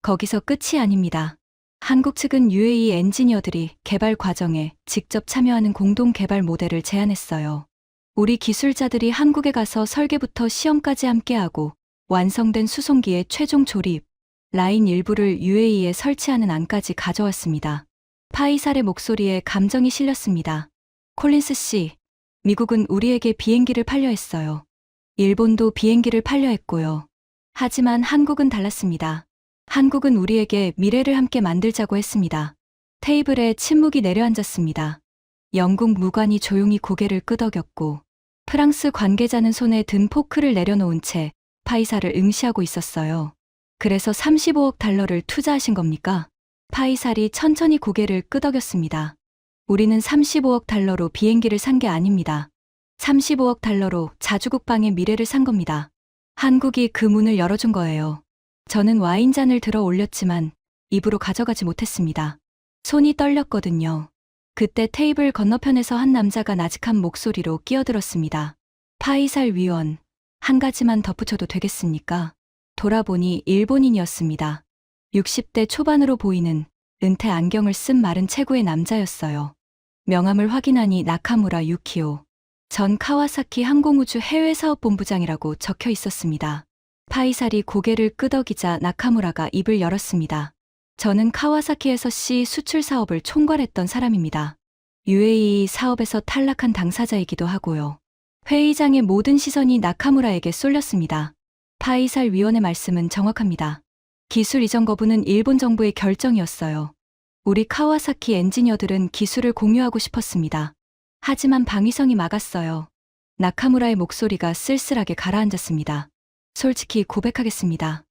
거기서 끝이 아닙니다. 한국 측은 UAE 엔지니어들이 개발 과정에 직접 참여하는 공동 개발 모델을 제안했어요. 우리 기술자들이 한국에 가서 설계부터 시험까지 함께하고 완성된 수송기의 최종 조립, 라인 일부를 UAE에 설치하는 안까지 가져왔습니다. 파이살의 목소리에 감정이 실렸습니다. 콜린스 씨, 미국은 우리에게 비행기를 팔려 했어요. 일본도 비행기를 팔려 했고요. 하지만 한국은 달랐습니다. 한국은 우리에게 미래를 함께 만들자고 했습니다. 테이블에 침묵이 내려앉았습니다. 영국 무관이 조용히 고개를 끄덕였고 프랑스 관계자는 손에 든 포크를 내려놓은 채 파이살을 응시하고 있었어요. 그래서 35억 달러를 투자하신 겁니까? 파이살이 천천히 고개를 끄덕였습니다. 우리는 35억 달러로 비행기를 산 게 아닙니다. 35억 달러로 자주국방의 미래를 산 겁니다. 한국이 그 문을 열어준 거예요. 저는 와인잔을 들어 올렸지만 입으로 가져가지 못했습니다. 손이 떨렸거든요. 그때 테이블 건너편에서 한 남자가 나직한 목소리로 끼어들었습니다. 파이살 위원, 한 가지만 덧붙여도 되겠습니까? 돌아보니 일본인이었습니다. 60대 초반으로 보이는 은퇴 안경을 쓴 마른 체구의 남자였어요. 명함을 확인하니 나카무라 유키오, 전 카와사키 항공우주 해외사업본부장이라고 적혀 있었습니다. 파이살이 고개를 끄덕이자 나카무라가 입을 열었습니다. 저는 카와사키에서 C 수출 사업을 총괄했던 사람입니다. UAE 사업에서 탈락한 당사자이기도 하고요. 회의장의 모든 시선이 나카무라에게 쏠렸습니다. 파이살 위원의 말씀은 정확합니다. 기술 이전 거부는 일본 정부의 결정이었어요. 우리 카와사키 엔지니어들은 기술을 공유하고 싶었습니다. 하지만 방위성이 막았어요. 나카무라의 목소리가 쓸쓸하게 가라앉았습니다. 솔직히 고백하겠습니다.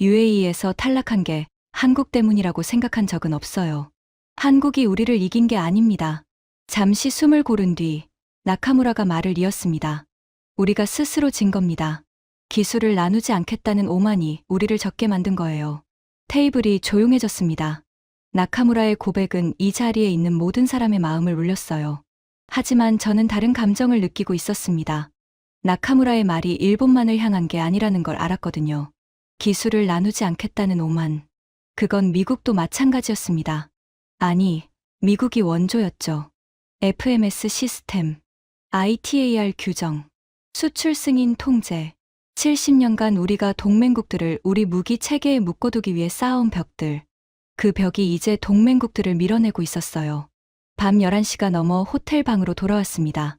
UAE에서 탈락한 게 한국 때문이라고 생각한 적은 없어요. 한국이 우리를 이긴 게 아닙니다. 잠시 숨을 고른 뒤 나카무라가 말을 이었습니다. 우리가 스스로 진 겁니다. 기술을 나누지 않겠다는 오만이 우리를 졌게 만든 거예요. 테이블이 조용해졌습니다. 나카무라의 고백은 이 자리에 있는 모든 사람의 마음을 울렸어요. 하지만 저는 다른 감정을 느끼고 있었습니다. 나카무라의 말이 일본만을 향한 게 아니라는 걸 알았거든요. 기술을 나누지 않겠다는 오만. 그건 미국도 마찬가지였습니다. 아니, 미국이 원조였죠. FMS 시스템, ITAR 규정, 수출 승인 통제, 70년간 우리가 동맹국들을 우리 무기 체계에 묶어두기 위해 쌓아온 벽들, 그 벽이 이제 동맹국들을 밀어내고 있었어요. 밤 11시가 넘어 호텔 방으로 돌아왔습니다.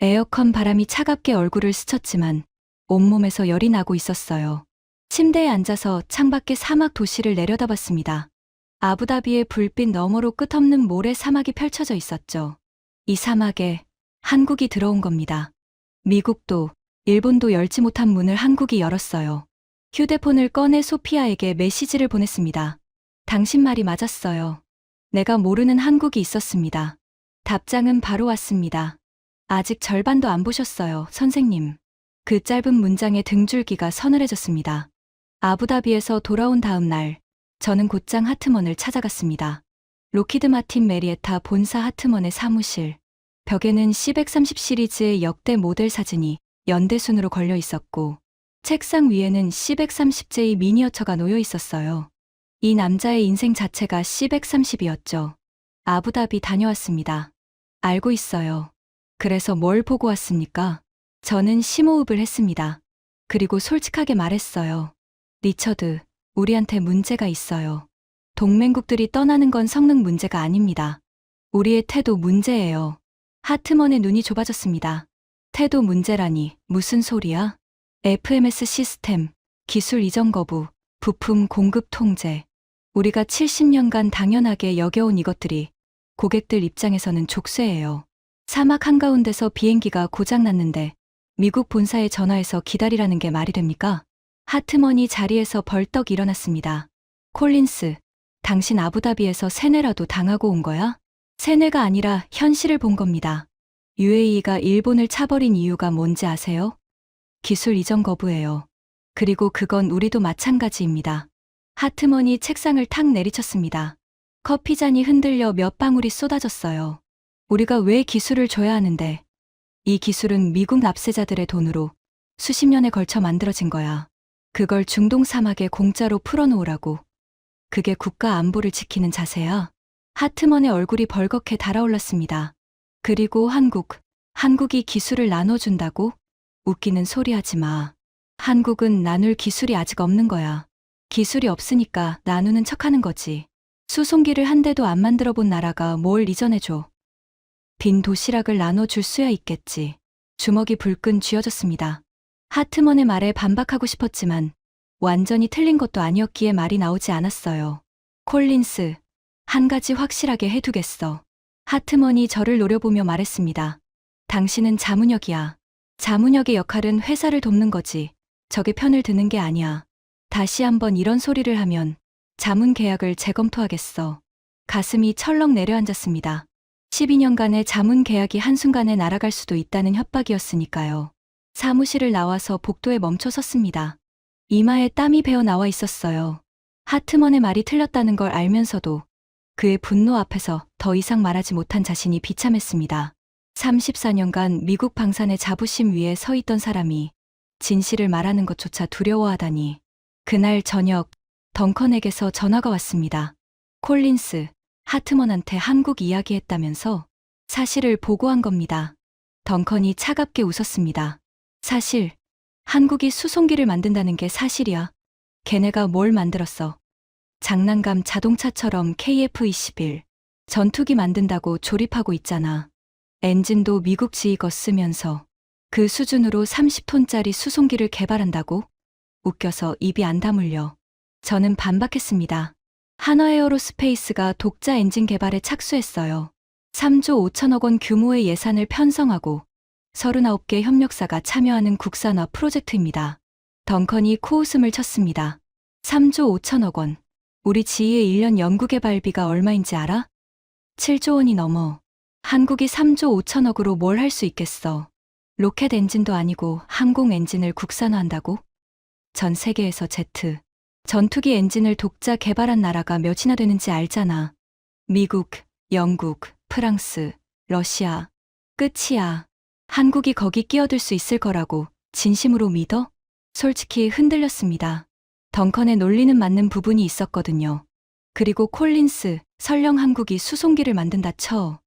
에어컨 바람이 차갑게 얼굴을 스쳤지만 온몸에서 열이 나고 있었어요. 침대에 앉아서 창밖의 사막 도시를 내려다봤습니다. 아부다비의 불빛 너머로 끝없는 모래 사막이 펼쳐져 있었죠. 이 사막에 한국이 들어온 겁니다. 미국도, 일본도 열지 못한 문을 한국이 열었어요. 휴대폰을 꺼내 소피아에게 메시지를 보냈습니다. 당신 말이 맞았어요. 내가 모르는 한국이 있었습니다. 답장은 바로 왔습니다. 아직 절반도 안 보셨어요, 선생님. 그 짧은 문장의 등줄기가 서늘해졌습니다. 아부다비에서 돌아온 다음 날, 저는 곧장 하트먼을 찾아갔습니다. 로키드 마틴 메리에타 본사 하트먼의 사무실. 벽에는 C130 시리즈의 역대 모델 사진이 연대순으로 걸려 있었고, 책상 위에는 C130J 미니어처가 놓여 있었어요. 이 남자의 인생 자체가 C130이었죠. 아부다비 다녀왔습니다. 알고 있어요. 그래서 뭘 보고 왔습니까? 저는 심호흡을 했습니다. 그리고 솔직하게 말했어요. 리처드, 우리한테 문제가 있어요. 동맹국들이 떠나는 건 성능 문제가 아닙니다. 우리의 태도 문제예요. 하트먼의 눈이 좁아졌습니다. 태도 문제라니 무슨 소리야? FMS 시스템, 기술 이전 거부, 부품 공급 통제. 우리가 70년간 당연하게 여겨온 이것들이 고객들 입장에서는 족쇄예요. 사막 한가운데서 비행기가 고장났는데 미국 본사에 전화해서 기다리라는 게 말이 됩니까? 하트먼이 자리에서 벌떡 일어났습니다. 콜린스, 당신 아부다비에서 세뇌라도 당하고 온 거야? 세뇌가 아니라 현실을 본 겁니다. UAE가 일본을 차버린 이유가 뭔지 아세요? 기술 이전 거부예요. 그리고 그건 우리도 마찬가지입니다. 하트먼이 책상을 탁 내리쳤습니다. 커피잔이 흔들려 몇 방울이 쏟아졌어요. 우리가 왜 기술을 줘야 하는데? 이 기술은 미국 납세자들의 돈으로 수십 년에 걸쳐 만들어진 거야. 그걸 중동 사막에 공짜로 풀어놓으라고. 그게 국가 안보를 지키는 자세야. 하트먼의 얼굴이 벌겋게 달아올랐습니다. 그리고 한국이 기술을 나눠준다고? 웃기는 소리 하지 마. 한국은 나눌 기술이 아직 없는 거야. 기술이 없으니까 나누는 척하는 거지. 수송기를 한 대도 안 만들어 본 나라가 뭘 이전해줘. 빈 도시락을 나눠줄 수야 있겠지. 주먹이 불끈 쥐어졌습니다. 하트먼의 말에 반박하고 싶었지만 완전히 틀린 것도 아니었기에 말이 나오지 않았어요. 콜린스, 한 가지 확실하게 해두겠어. 하트먼이 저를 노려보며 말했습니다. 당신은 자문역이야. 자문역의 역할은 회사를 돕는 거지. 적의 편을 드는 게 아니야. 다시 한번 이런 소리를 하면 자문 계약을 재검토하겠어. 가슴이 철렁 내려앉았습니다. 12년간의 자문 계약이 한순간에 날아갈 수도 있다는 협박이었으니까요. 사무실을 나와서 복도에 멈춰 섰습니다. 이마에 땀이 배어 나와 있었어요. 하트먼의 말이 틀렸다는 걸 알면서도 그의 분노 앞에서 더 이상 말하지 못한 자신이 비참했습니다. 34년간 미국 방산의 자부심 위에 서 있던 사람이 진실을 말하는 것조차 두려워하다니. 그날 저녁 덩컨에게서 전화가 왔습니다. 콜린스, 하트먼한테 한국 이야기했다면서 사실을 보고한 겁니다. 덩컨이 차갑게 웃었습니다. 사실, 한국이 수송기를 만든다는 게 사실이야. 걔네가 뭘 만들었어? 장난감 자동차처럼 KF-21 전투기 만든다고 조립하고 있잖아. 엔진도 미국 지휘 거 쓰면서 그 수준으로 30톤짜리 수송기를 개발한다고? 웃겨서 입이 안 다물려. 저는 반박했습니다. 한화에어로스페이스가 독자 엔진 개발에 착수했어요. 3조 5천억 원 규모의 예산을 편성하고 39개 협력사가 참여하는 국산화 프로젝트입니다. 덩컨이 코웃음을 쳤습니다. 3조 5천억 원. 우리 지휘의 1년 연구개발비가 얼마인지 알아? 7조 원이 넘어. 한국이 3조 5천억으로 뭘 할 수 있겠어. 로켓 엔진도 아니고 항공 엔진을 국산화한다고? 전 세계에서 제트, 전투기 엔진을 독자 개발한 나라가 몇이나 되는지 알잖아. 미국, 영국, 프랑스, 러시아. 끝이야. 한국이 거기 끼어들 수 있을 거라고 진심으로 믿어? 솔직히 흔들렸습니다. 덩컨의 논리는 맞는 부분이 있었거든요. 그리고 콜린스, 설령 한국이 수송기를 만든다 쳐.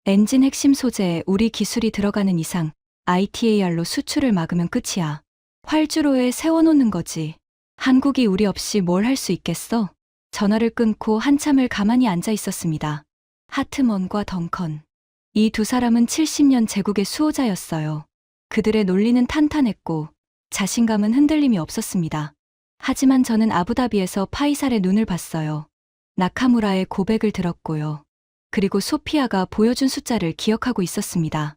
엔진 핵심 소재에 우리 기술이 들어가는 이상 ITAR로 수출을 막으면 끝이야. 활주로에 세워놓는 거지. 한국이 우리 없이 뭘 할 수 있겠어? 전화를 끊고 한참을 가만히 앉아 있었습니다. 하트먼과 덩컨. 이 두 사람은 70년 제국의 수호자였어요. 그들의 논리는 탄탄했고 자신감은 흔들림이 없었습니다. 하지만 저는 아부다비에서 파이살의 눈을 봤어요. 나카무라의 고백을 들었고요. 그리고 소피아가 보여준 숫자를 기억하고 있었습니다.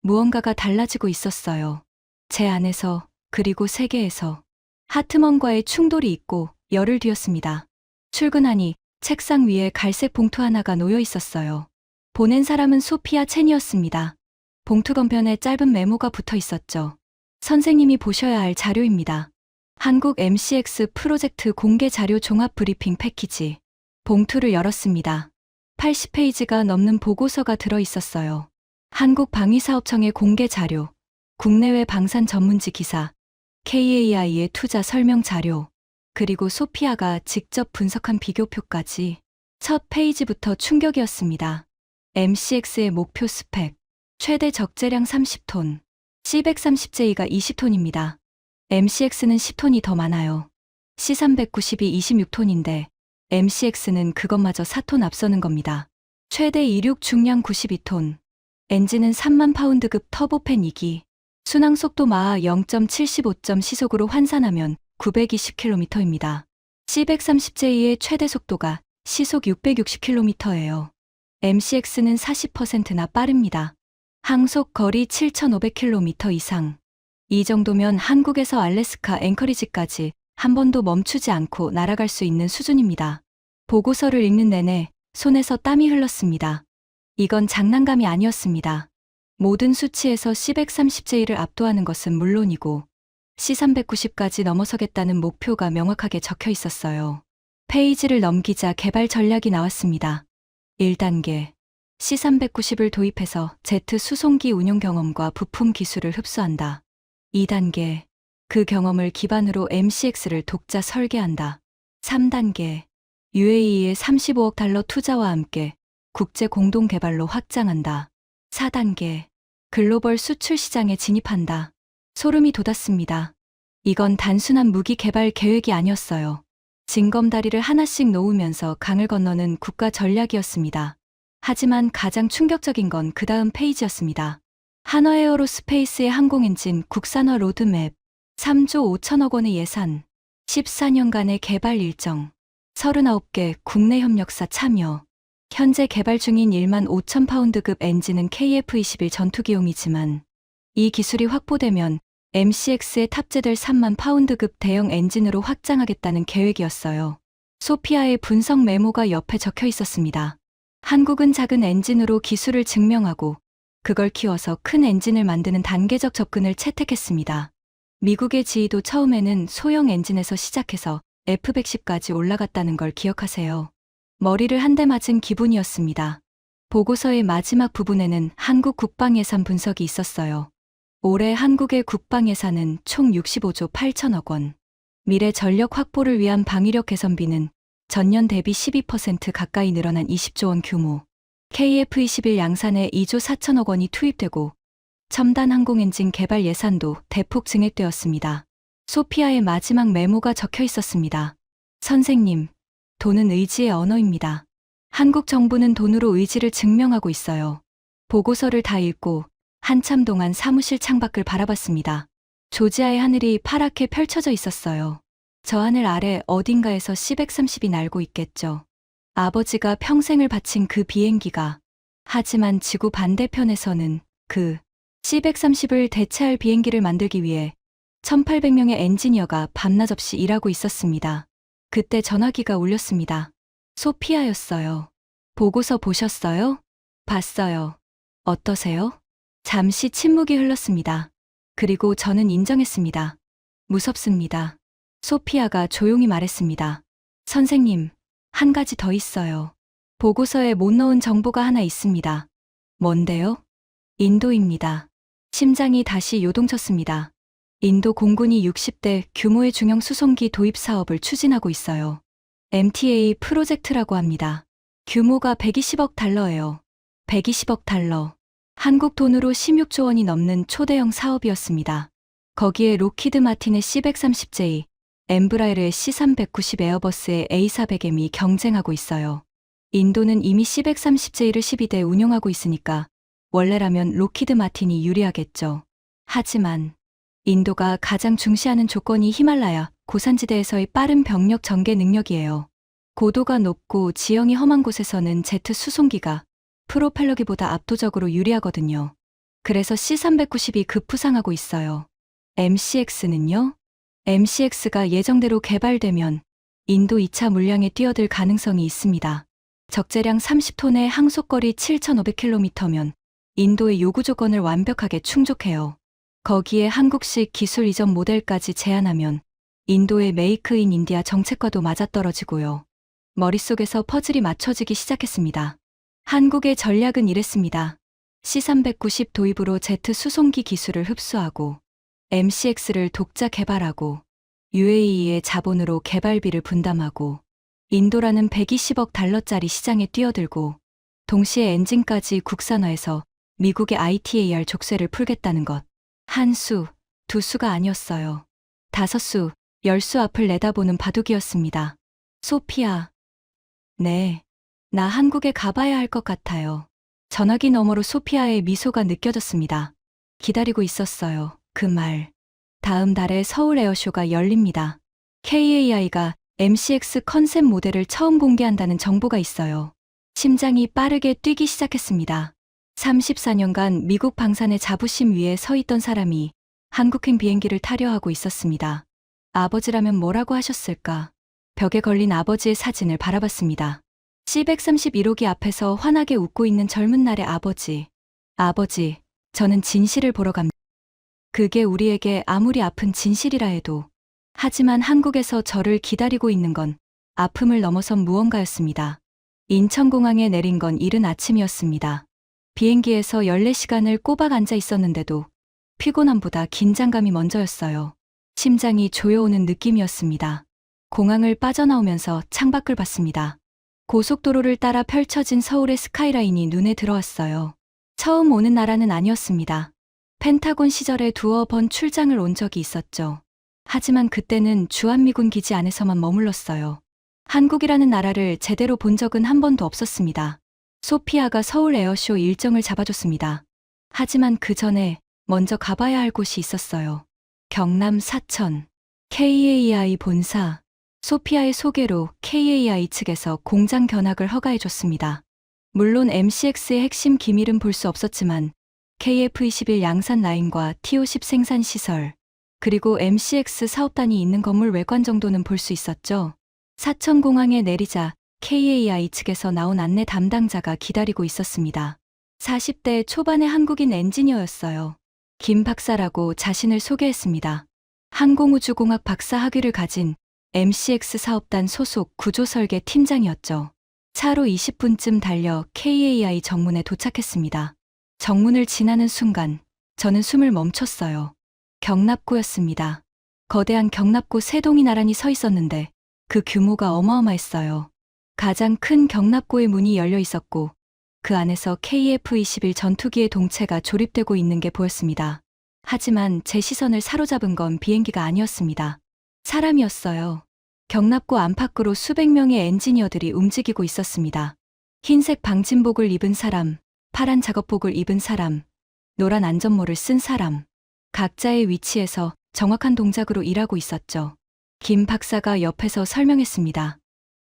무언가가 달라지고 있었어요. 제 안에서, 그리고 세계에서. 하트먼과의 충돌이 있고 열을 뒤었습니다. 출근하니 책상 위에 갈색 봉투 하나가 놓여 있었어요. 보낸 사람은 소피아 첸이었습니다. 봉투 건편에 짧은 메모가 붙어 있었죠. 선생님이 보셔야 할 자료입니다. 한국 MCX 프로젝트 공개 자료 종합 브리핑 패키지. 봉투를 열었습니다. 80페이지가 넘는 보고서가 들어 있었어요. 한국방위사업청의 공개 자료, 국내외 방산 전문지 기사, KAI의 투자 설명 자료, 그리고 소피아가 직접 분석한 비교표까지. 첫 페이지부터 충격이었습니다. MCX의 목표 스펙, 최대 적재량 30톤, C130J가 20톤입니다. MCX는 10톤이 더 많아요. C390이 26톤인데 MCX는 그것마저 4톤 앞서는 겁니다. 최대 이륙 중량 92톤, 엔진은 3만 파운드급 터보팬 2기, 순항 속도 마하 0.75점 시속으로 환산하면 920km입니다. C130J의 최대 속도가 시속 660km예요. MCX는 40%나 빠릅니다. 항속 거리 7,500km 이상. 이 정도면 한국에서 알래스카 앵커리지까지 한 번도 멈추지 않고 날아갈 수 있는 수준입니다. 보고서를 읽는 내내 손에서 땀이 흘렀습니다. 이건 장난감이 아니었습니다. 모든 수치에서 C130J를 압도하는 것은 물론이고 C390까지 넘어서겠다는 목표가 명확하게 적혀 있었어요. 페이지를 넘기자 개발 전략이 나왔습니다. 1단계. C390을 도입해서 제트 수송기 운용 경험과 부품 기술을 흡수한다. 2단계. 그 경험을 기반으로 MCX를 독자 설계한다. 3단계. UAE의 35억 달러 투자와 함께 국제 공동 개발로 확장한다. 4단계. 글로벌 수출 시장에 진입한다. 소름이 돋았습니다. 이건 단순한 무기 개발 계획이 아니었어요. 징검다리를 하나씩 놓으면서 강을 건너는 국가 전략이었습니다. 하지만 가장 충격적인 건 그 다음 페이지였습니다. 한화에어로스페이스의 항공엔진 국산화 로드맵, 3조 5천억 원의 예산, 14년간의 개발 일정, 39개 국내 협력사 참여. 현재 개발 중인 1만 5천 파운드급 엔진은 KF-21 전투기용이지만 이 기술이 확보되면 MCX에 탑재될 3만 파운드급 대형 엔진으로 확장하겠다는 계획이었어요. 소피아의 분석 메모가 옆에 적혀 있었습니다. 한국은 작은 엔진으로 기술을 증명하고 그걸 키워서 큰 엔진을 만드는 단계적 접근을 채택했습니다. 미국의 지휘도 처음에는 소형 엔진에서 시작해서 F-110까지 올라갔다는 걸 기억하세요. 머리를 한 대 맞은 기분이었습니다. 보고서의 마지막 부분에는 한국 국방 예산 분석이 있었어요. 올해 한국의 국방 예산은 총 65조 8천억 원. 미래 전력 확보를 위한 방위력 개선비는 전년 대비 12% 가까이 늘어난 20조 원 규모. KF-21 양산에 2조 4천억 원이 투입되고 첨단 항공엔진 개발 예산도 대폭 증액되었습니다. 소피아의 마지막 메모가 적혀 있었습니다. 선생님, 돈은 의지의 언어입니다. 한국 정부는 돈으로 의지를 증명하고 있어요. 보고서를 다 읽고 한참 동안 사무실 창밖을 바라봤습니다. 조지아의 하늘이 파랗게 펼쳐져 있었어요. 저 하늘 아래 어딘가에서 C130이 날고 있겠죠. 아버지가 평생을 바친 그 비행기가. 하지만 지구 반대편에서는 그 C130을 대체할 비행기를 만들기 위해 1800명의 엔지니어가 밤낮 없이 일하고 있었습니다. 그때 전화기가 울렸습니다. 소피아였어요. 보고서 보셨어요? 봤어요. 어떠세요? 잠시 침묵이 흘렀습니다. 그리고 저는 인정했습니다. 무섭습니다. 소피아가 조용히 말했습니다. 선생님, 한 가지 더 있어요. 보고서에 못 넣은 정보가 하나 있습니다. 뭔데요? 인도입니다. 심장이 다시 요동쳤습니다. 인도 공군이 60대 규모의 중형 수송기 도입 사업을 추진하고 있어요. MTA 프로젝트라고 합니다. 규모가 120억 달러예요. 120억 달러. 한국 돈으로 16조 원이 넘는 초대형 사업이었습니다. 거기에 록히드 마틴의 C-130J, 엠브라에르의 C-390 에어버스의 A400M이 경쟁하고 있어요. 인도는 이미 C-130J를 12대 운용하고 있으니까 원래라면 록히드 마틴이 유리하겠죠. 하지만 인도가 가장 중시하는 조건이 히말라야 고산지대에서의 빠른 병력 전개 능력이에요. 고도가 높고 지형이 험한 곳에서는 제트 수송기가 프로펠러기보다 압도적으로 유리하거든요. 그래서 C-390이 급부상하고 있어요. MCX는요? MCX가 예정대로 개발되면 인도 2차 물량에 뛰어들 가능성이 있습니다. 적재량 30톤에 항속거리 7,500km면 인도의 요구 조건을 완벽하게 충족해요. 거기에 한국식 기술 이전 모델까지 제안하면 인도의 메이크 인 인디아 정책과도 맞아떨어지고요. 머릿속에서 퍼즐이 맞춰지기 시작했습니다. 한국의 전략은 이랬습니다. C-390 도입으로 제트 수송기 기술을 흡수하고 MCX를 독자 개발하고 UAE의 자본으로 개발비를 분담하고 인도라는 120억 달러짜리 시장에 뛰어들고 동시에 엔진까지 국산화해서 미국의 ITAR 족쇄를 풀겠다는 것. 한 수, 두 수가 아니었어요. 5수, 10수 앞을 내다보는 바둑이었습니다. 소피아. 네, 나 한국에 가봐야 할 것 같아요. 전화기 너머로 소피아의 미소가 느껴졌습니다. 기다리고 있었어요. 그 말. 다음 달에 서울 에어쇼가 열립니다. KAI가 MCX 컨셉 모델을 처음 공개한다는 정보가 있어요. 심장이 빠르게 뛰기 시작했습니다. 34년간 미국 방산의 자부심 위에 서 있던 사람이 한국행 비행기를 타려 하고 있었습니다. 아버지라면 뭐라고 하셨을까? 벽에 걸린 아버지의 사진을 바라봤습니다. C-131호기 앞에서 환하게 웃고 있는 젊은 날의 아버지. 아버지, 저는 진실을 보러 갑니다. 그게 우리에게 아무리 아픈 진실이라 해도. 하지만 한국에서 저를 기다리고 있는 건 아픔을 넘어선 무언가였습니다. 인천공항에 내린 건 이른 아침이었습니다. 비행기에서 14시간을 꼬박 앉아 있었는데도 피곤함보다 긴장감이 먼저였어요. 심장이 조여오는 느낌이었습니다. 공항을 빠져나오면서 창밖을 봤습니다. 고속도로를 따라 펼쳐진 서울의 스카이라인이 눈에 들어왔어요. 처음 오는 나라는 아니었습니다. 펜타곤 시절에 두어 번 출장을 온 적이 있었죠. 하지만 그때는 주한미군 기지 안에서만 머물렀어요. 한국이라는 나라를 제대로 본 적은 한 번도 없었습니다. 소피아가 서울 에어쇼 일정을 잡아줬습니다. 하지만 그 전에 먼저 가봐야 할 곳이 있었어요. 경남 사천, KAI 본사. 소피아의 소개로 KAI 측에서 공장 견학을 허가해줬습니다. 물론 MCX의 핵심 기밀은 볼 수 없었지만 KF-21 양산 라인과 T-50 생산 시설, 그리고 MCX 사업단이 있는 건물 외관 정도는 볼 수 있었죠. 사천공항에 내리자 KAI 측에서 나온 안내 담당자가 기다리고 있었습니다. 40대 초반의 한국인 엔지니어였어요. 김 박사라고 자신을 소개했습니다. 항공우주공학 박사 학위를 가진 MCX 사업단 소속 구조설계 팀장이었죠. 차로 20분쯤 달려 KAI 정문에 도착했습니다. 정문을 지나는 순간 저는 숨을 멈췄어요. 경납고였습니다. 거대한 경납고 3동이 나란히 서 있었는데 그 규모가 어마어마했어요. 가장 큰 경납고의 문이 열려 있었고 그 안에서 KF-21 전투기의 동체가 조립되고 있는 게 보였습니다. 하지만 제 시선을 사로잡은 건 비행기가 아니었습니다. 사람이었어요. 경납고 안팎으로 수백 명의 엔지니어들이 움직이고 있었습니다. 흰색 방진복을 입은 사람, 파란 작업복을 입은 사람, 노란 안전모를 쓴 사람. 각자의 위치에서 정확한 동작으로 일하고 있었죠. 김 박사가 옆에서 설명했습니다.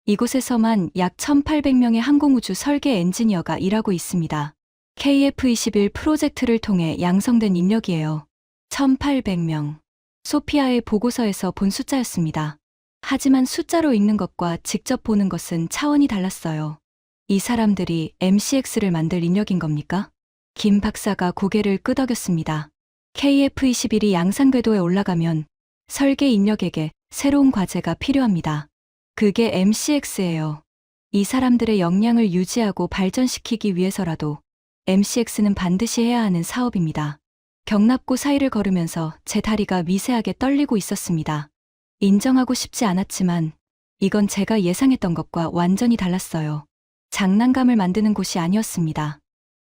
이곳에서만 약 1,800명의 항공우주 설계 엔지니어가 일하고 있습니다. KF-21 프로젝트를 통해 양성된 인력이에요. 1,800명. 소피아의 보고서에서 본 숫자였습니다. 하지만 숫자로 읽는 것과 직접 보는 것은 차원이 달랐어요. 이 사람들이 MCX를 만들 인력인 겁니까? 김 박사가 고개를 끄덕였습니다. KF-21이 양산 궤도에 올라가면 설계 인력에게 새로운 과제가 필요합니다. 그게 MCX예요. 이 사람들의 역량을 유지하고 발전시키기 위해서라도 MCX는 반드시 해야 하는 사업입니다. 경납고 사이를 걸으면서 제 다리가 미세하게 떨리고 있었습니다. 인정하고 싶지 않았지만 이건 제가 예상했던 것과 완전히 달랐어요. 장난감을 만드는 곳이 아니었습니다.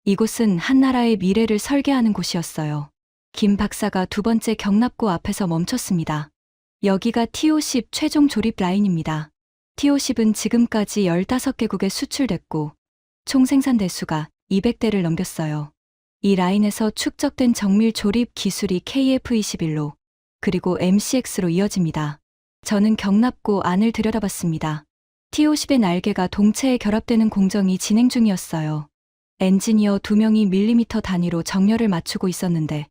이곳은 한나라의 미래를 설계하는 곳이었어요. 김 박사가 두 번째 경납고 앞에서 멈췄습니다. 여기가 T50 최종 조립 라인입니다. T50은 지금까지 15개국에 수출됐고 총 생산 대수가 200대를 넘겼어요. 이 라인에서 축적된 정밀 조립 기술이 KF21로 그리고 MCX로 이어집니다. 저는 경납고 안을 들여다봤습니다. T50의 날개가 동체에 결합되는 공정이 진행 중이었어요. 엔지니어 2명이 밀리미터 단위로 정렬을 맞추고 있었는데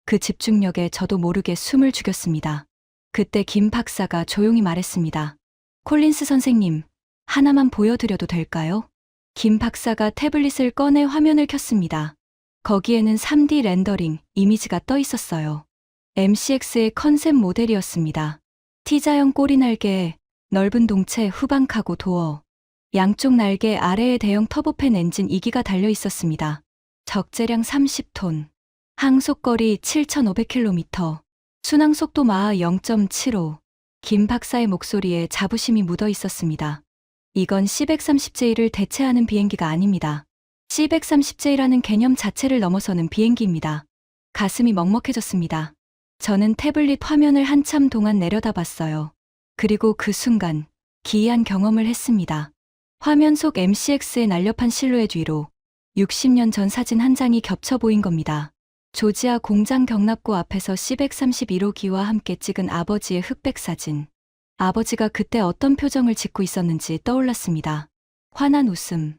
그 집중력에 저도 모르게 숨을 죽였습니다. 그때 김 박사가 조용히 말했습니다. 콜린스 선생님, 하나만 보여드려도 될까요? 김 박사가 태블릿을 꺼내 화면을 켰습니다. 거기에는 3D 렌더링 이미지가 떠 있었어요. MCX의 컨셉 모델이었습니다. T자형 꼬리 날개에 넓은 동체 후방카고 도어, 양쪽 날개 아래에 대형 터보팬 엔진 2기가 달려 있었습니다. 적재량 30톤, 항속거리 7,500km, 순항속도 마하 0.75. 김 박사의 목소리에 자부심이 묻어 있었습니다. 이건 C-130J를 대체하는 비행기가 아닙니다. C-130J라는 개념 자체를 넘어서는 비행기입니다. 가슴이 먹먹해졌습니다. 저는 태블릿 화면을 한참 동안 내려다봤어요. 그리고 그 순간 기이한 경험을 했습니다. 화면 속 MCX의 날렵한 실루엣 위로 60년 전 사진 한 장이 겹쳐 보인 겁니다. 조지아 공장 경납고 앞에서 C-131호기와 함께 찍은 아버지의 흑백 사진. 아버지가 그때 어떤 표정을 짓고 있었는지 떠올랐습니다. 환한 웃음,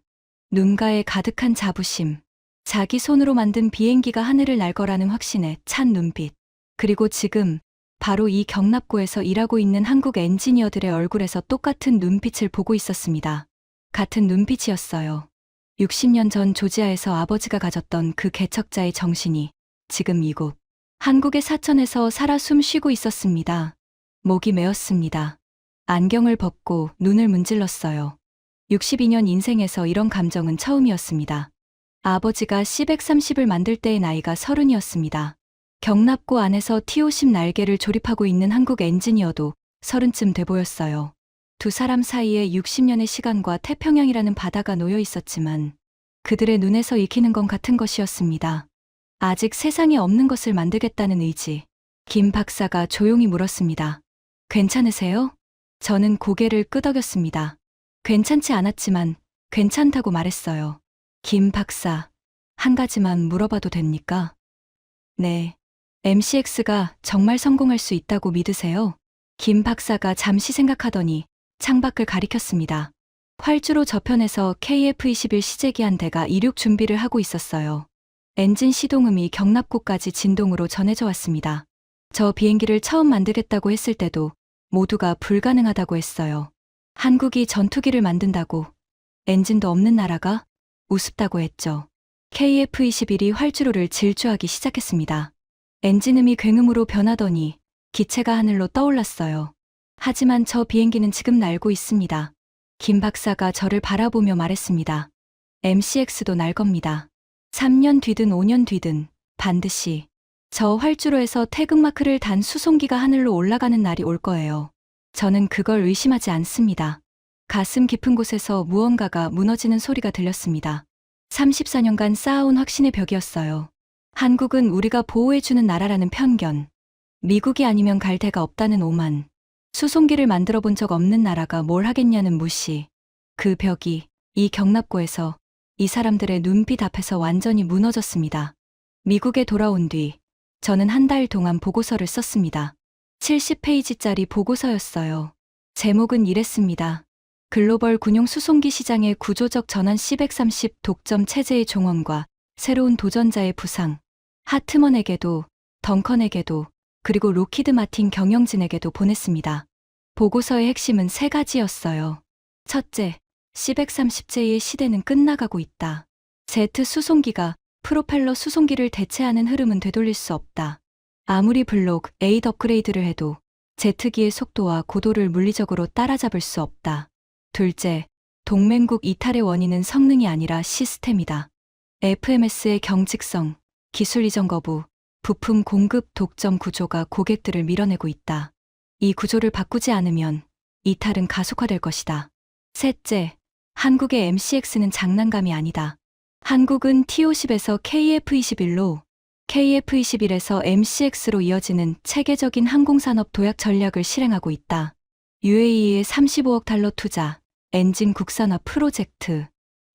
눈가에 가득한 자부심, 자기 손으로 만든 비행기가 하늘을 날 거라는 확신에 찬 눈빛. 그리고 지금 바로 이 경납고에서 일하고 있는 한국 엔지니어들의 얼굴에서 똑같은 눈빛을 보고 있었습니다. 같은 눈빛이었어요. 60년 전 조지아에서 아버지가 가졌던 그 개척자의 정신이 지금 이곳 한국의 사천에서 살아 숨 쉬고 있었습니다. 목이 메었습니다. 안경을 벗고 눈을 문질렀어요. 62년 인생에서 이런 감정은 처음이었습니다. 아버지가 C-130을 만들 때의 나이가 30이었습니다. 경납고 안에서 T-50 날개를 조립하고 있는 한국 엔지니어도 30쯤 돼 보였어요. 두 사람 사이에 60년의 시간과 태평양이라는 바다가 놓여 있었지만 그들의 눈에서 익히는 건 같은 것이었습니다. 아직 세상에 없는 것을 만들겠다는 의지. 김 박사가 조용히 물었습니다. 괜찮으세요? 저는 고개를 끄덕였습니다. 괜찮지 않았지만 괜찮다고 말했어요. 김 박사, 한 가지만 물어봐도 됩니까? 네. MCX가 정말 성공할 수 있다고 믿으세요? 김 박사가 잠시 생각하더니 창밖을 가리켰습니다. 활주로 저편에서 KF-21 시제기 한 대가 이륙 준비를 하고 있었어요. 엔진 시동음이 경납고까지 진동으로 전해져 왔습니다. 저 비행기를 처음 만들겠다고 했을 때도 모두가 불가능하다고 했어요. 한국이 전투기를 만든다고, 엔진도 없는 나라가 우습다고 했죠. KF-21이 활주로를 질주하기 시작했습니다. 엔진음이 굉음으로 변하더니 기체가 하늘로 떠올랐어요. 하지만 저 비행기는 지금 날고 있습니다. 김 박사가 저를 바라보며 말했습니다. MCX도 날 겁니다. 3년 뒤든 5년 뒤든 반드시 저 활주로에서 태극마크를 단 수송기가 하늘로 올라가는 날이 올 거예요. 저는 그걸 의심하지 않습니다. 가슴 깊은 곳에서 무언가가 무너지는 소리가 들렸습니다. 34년간 쌓아온 확신의 벽이었어요. 한국은 우리가 보호해주는 나라라는 편견, 미국이 아니면 갈 데가 없다는 오만, 수송기를 만들어 본 적 없는 나라가 뭘 하겠냐는 무시. 그 벽이 이 경납고에서 이 사람들의 눈빛 앞에서 완전히 무너졌습니다. 미국에 돌아온 뒤 저는 한 달 동안 보고서를 썼습니다. 70페이지짜리 보고서였어요. 제목은 이랬습니다. 글로벌 군용 수송기 시장의 구조적 전환 C-130 독점 체제의 종언과 새로운 도전자의 부상. 하트먼에게도, 덩컨에게도, 그리고 로키드 마틴 경영진에게도 보냈습니다. 보고서의 핵심은 3가지였어요. 첫째, C-130J의 시대는 끝나가고 있다. 제트 수송기가 프로펠러 수송기를 대체하는 흐름은 되돌릴 수 없다. 아무리 블록 8 업그레이드를 해도 제트기의 속도와 고도를 물리적으로 따라잡을 수 없다. 둘째, 동맹국 이탈의 원인은 성능이 아니라 시스템이다. FMS의 경직성, 기술 이전 거부, 부품 공급 독점 구조가 고객들을 밀어내고 있다. 이 구조를 바꾸지 않으면 이탈은 가속화될 것이다. 셋째, 한국의 MCX는 장난감이 아니다. 한국은 T-50에서 KF-21로, KF-21에서 MCX로 이어지는 체계적인 항공산업 도약 전략을 실행하고 있다. UAE의 35억 달러 투자, 엔진 국산화 프로젝트,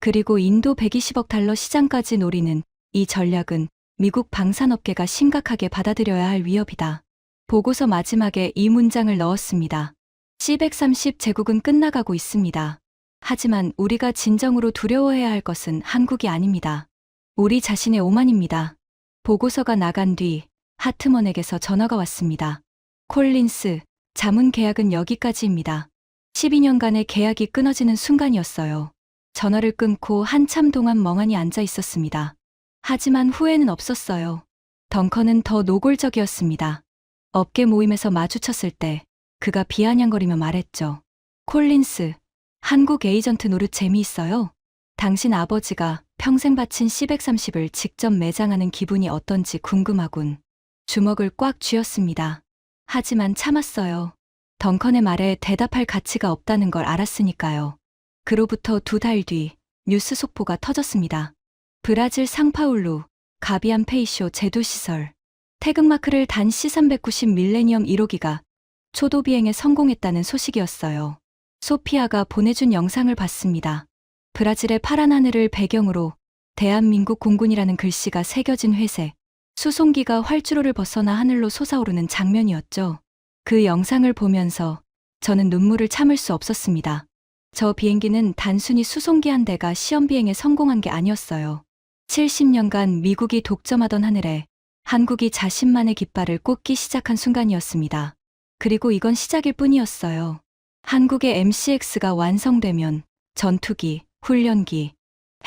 그리고 인도 120억 달러 시장까지 노리는 이 전략은 미국 방산업계가 심각하게 받아들여야 할 위협이다. 보고서 마지막에 이 문장을 넣었습니다. C-130 제국은 끝나가고 있습니다. 하지만 우리가 진정으로 두려워해야 할 것은 한국이 아닙니다. 우리 자신의 오만입니다. 보고서가 나간 뒤 하트먼에게서 전화가 왔습니다. 콜린스, 자문 계약은 여기까지입니다. 12년간의 계약이 끊어지는 순간이었어요. 전화를 끊고 한참 동안 멍하니 앉아 있었습니다. 하지만 후회는 없었어요. 덩컨은 더 노골적이었습니다. 업계 모임에서 마주쳤을 때 그가 비아냥거리며 말했죠. 콜린스, 한국 에이전트 노릇 재미있어요? 당신 아버지가 평생 바친 C-130을 직접 매장하는 기분이 어떤지 궁금하군. 주먹을 꽉 쥐었습니다. 하지만 참았어요. 덩컨의 말에 대답할 가치가 없다는 걸 알았으니까요. 그로부터 2달 뒤 뉴스 속보가 터졌습니다. 브라질 상파울루, 가비안 페이쇼 제도시설. 태극마크를 단 C-390 밀레니엄 1호기가 초도 비행에 성공했다는 소식이었어요. 소피아가 보내준 영상을 봤습니다. 브라질의 파란 하늘을 배경으로 대한민국 공군이라는 글씨가 새겨진 회색, 수송기가 활주로를 벗어나 하늘로 솟아오르는 장면이었죠. 그 영상을 보면서 저는 눈물을 참을 수 없었습니다. 저 비행기는 단순히 수송기 한 대가 시험 비행에 성공한 게 아니었어요. 70년간 미국이 독점하던 하늘에 한국이 자신만의 깃발을 꽂기 시작한 순간이었습니다. 그리고 이건 시작일 뿐이었어요. 한국의 MCX가 완성되면 전투기, 훈련기,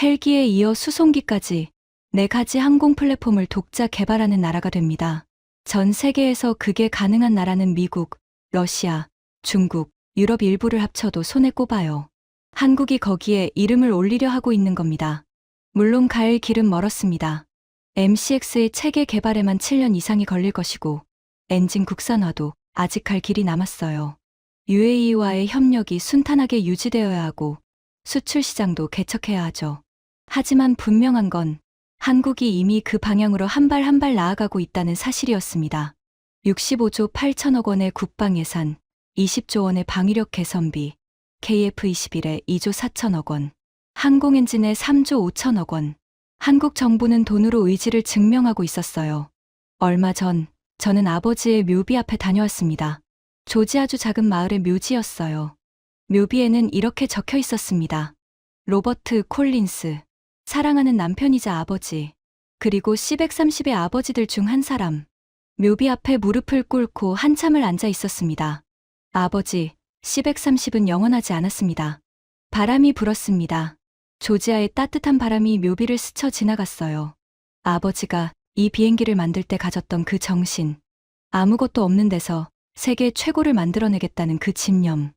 헬기에 이어 수송기까지 4가지 항공 플랫폼을 독자 개발하는 나라가 됩니다. 전 세계에서 그게 가능한 나라는 미국, 러시아, 중국, 유럽 일부를 합쳐도 손에 꼽아요. 한국이 거기에 이름을 올리려 하고 있는 겁니다. 물론 갈 길은 멀었습니다. MCX의 체계 개발에만 7년 이상이 걸릴 것이고 엔진 국산화도 아직 갈 길이 남았어요. UAE와의 협력이 순탄하게 유지되어야 하고 수출 시장도 개척해야 하죠. 하지만 분명한 건 한국이 이미 그 방향으로 한 발 한 발 나아가고 있다는 사실이었습니다. 65조 8천억 원의 국방 예산, 20조 원의 방위력 개선비, KF-21에 2조 4천억 원, 항공엔진에 3조 5천억 원. 한국 정부는 돈으로 의지를 증명하고 있었어요. 얼마 전 저는 아버지의 묘비 앞에 다녀왔습니다. 조지아주 작은 마을의 묘지였어요. 묘비에는 이렇게 적혀 있었습니다. 로버트 콜린스, 사랑하는 남편이자 아버지, 그리고 C-130의 아버지들 중 한 사람. 묘비 앞에 무릎을 꿇고 한참을 앉아 있었습니다. 아버지, C-130은 영원하지 않았습니다. 바람이 불었습니다. 조지아의 따뜻한 바람이 묘비를 스쳐 지나갔어요. 아버지가 이 비행기를 만들 때 가졌던 그 정신, 아무것도 없는 데서 세계 최고를 만들어내겠다는 그 집념,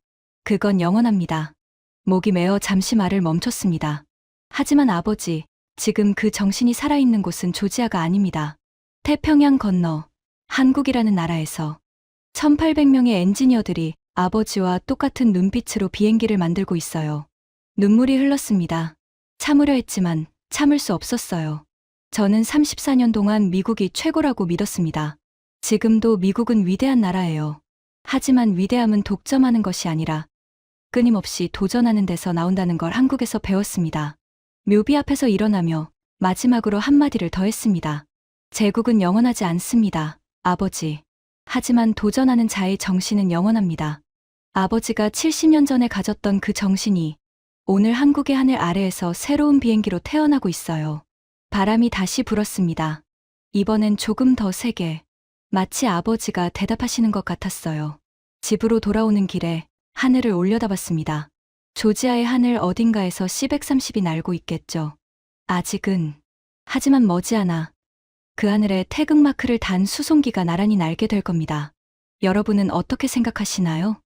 그건 영원합니다. 목이 메어 잠시 말을 멈췄습니다. 하지만 아버지, 지금 그 정신이 살아있는 곳은 조지아가 아닙니다. 태평양 건너 한국이라는 나라에서 1800명의 엔지니어들이 아버지와 똑같은 눈빛으로 비행기를 만들고 있어요. 눈물이 흘렀습니다. 참으려 했지만 참을 수 없었어요. 저는 34년 동안 미국이 최고라고 믿었습니다. 지금도 미국은 위대한 나라예요. 하지만 위대함은 독점하는 것이 아니라 끊임없이 도전하는 데서 나온다는 걸 한국에서 배웠습니다. 묘비 앞에서 일어나며 마지막으로 한마디를 더 했습니다. 제국은 영원하지 않습니다, 아버지. 하지만 도전하는 자의 정신은 영원합니다. 아버지가 70년 전에 가졌던 그 정신이 오늘 한국의 하늘 아래에서 새로운 비행기로 태어나고 있어요. 바람이 다시 불었습니다. 이번엔 조금 더 세게. 마치 아버지가 대답하시는 것 같았어요. 집으로 돌아오는 길에 하늘을 올려다봤습니다. 조지아의 하늘 어딘가에서 C-130이 날고 있겠죠. 아직은. 하지만 머지않아 그 하늘에 태극마크를 단 수송기가 나란히 날게 될 겁니다. 여러분은 어떻게 생각하시나요?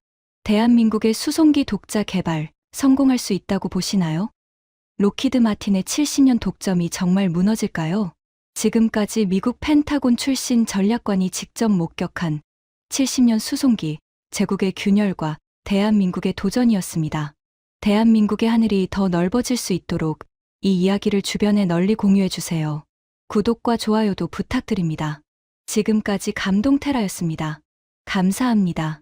대한민국의 수송기 독자 개발 성공할 수 있다고 보시나요? 로키드 마틴의 70년 독점이 정말 무너질까요? 지금까지 미국 펜타곤 출신 전략관이 직접 목격한 70년 수송기 제국의 균열과 대한민국의 도전이었습니다. 대한민국의 하늘이 더 넓어질 수 있도록 이 이야기를 주변에 널리 공유해 주세요. 구독과 좋아요도 부탁드립니다. 지금까지 감동테라였습니다. 감사합니다.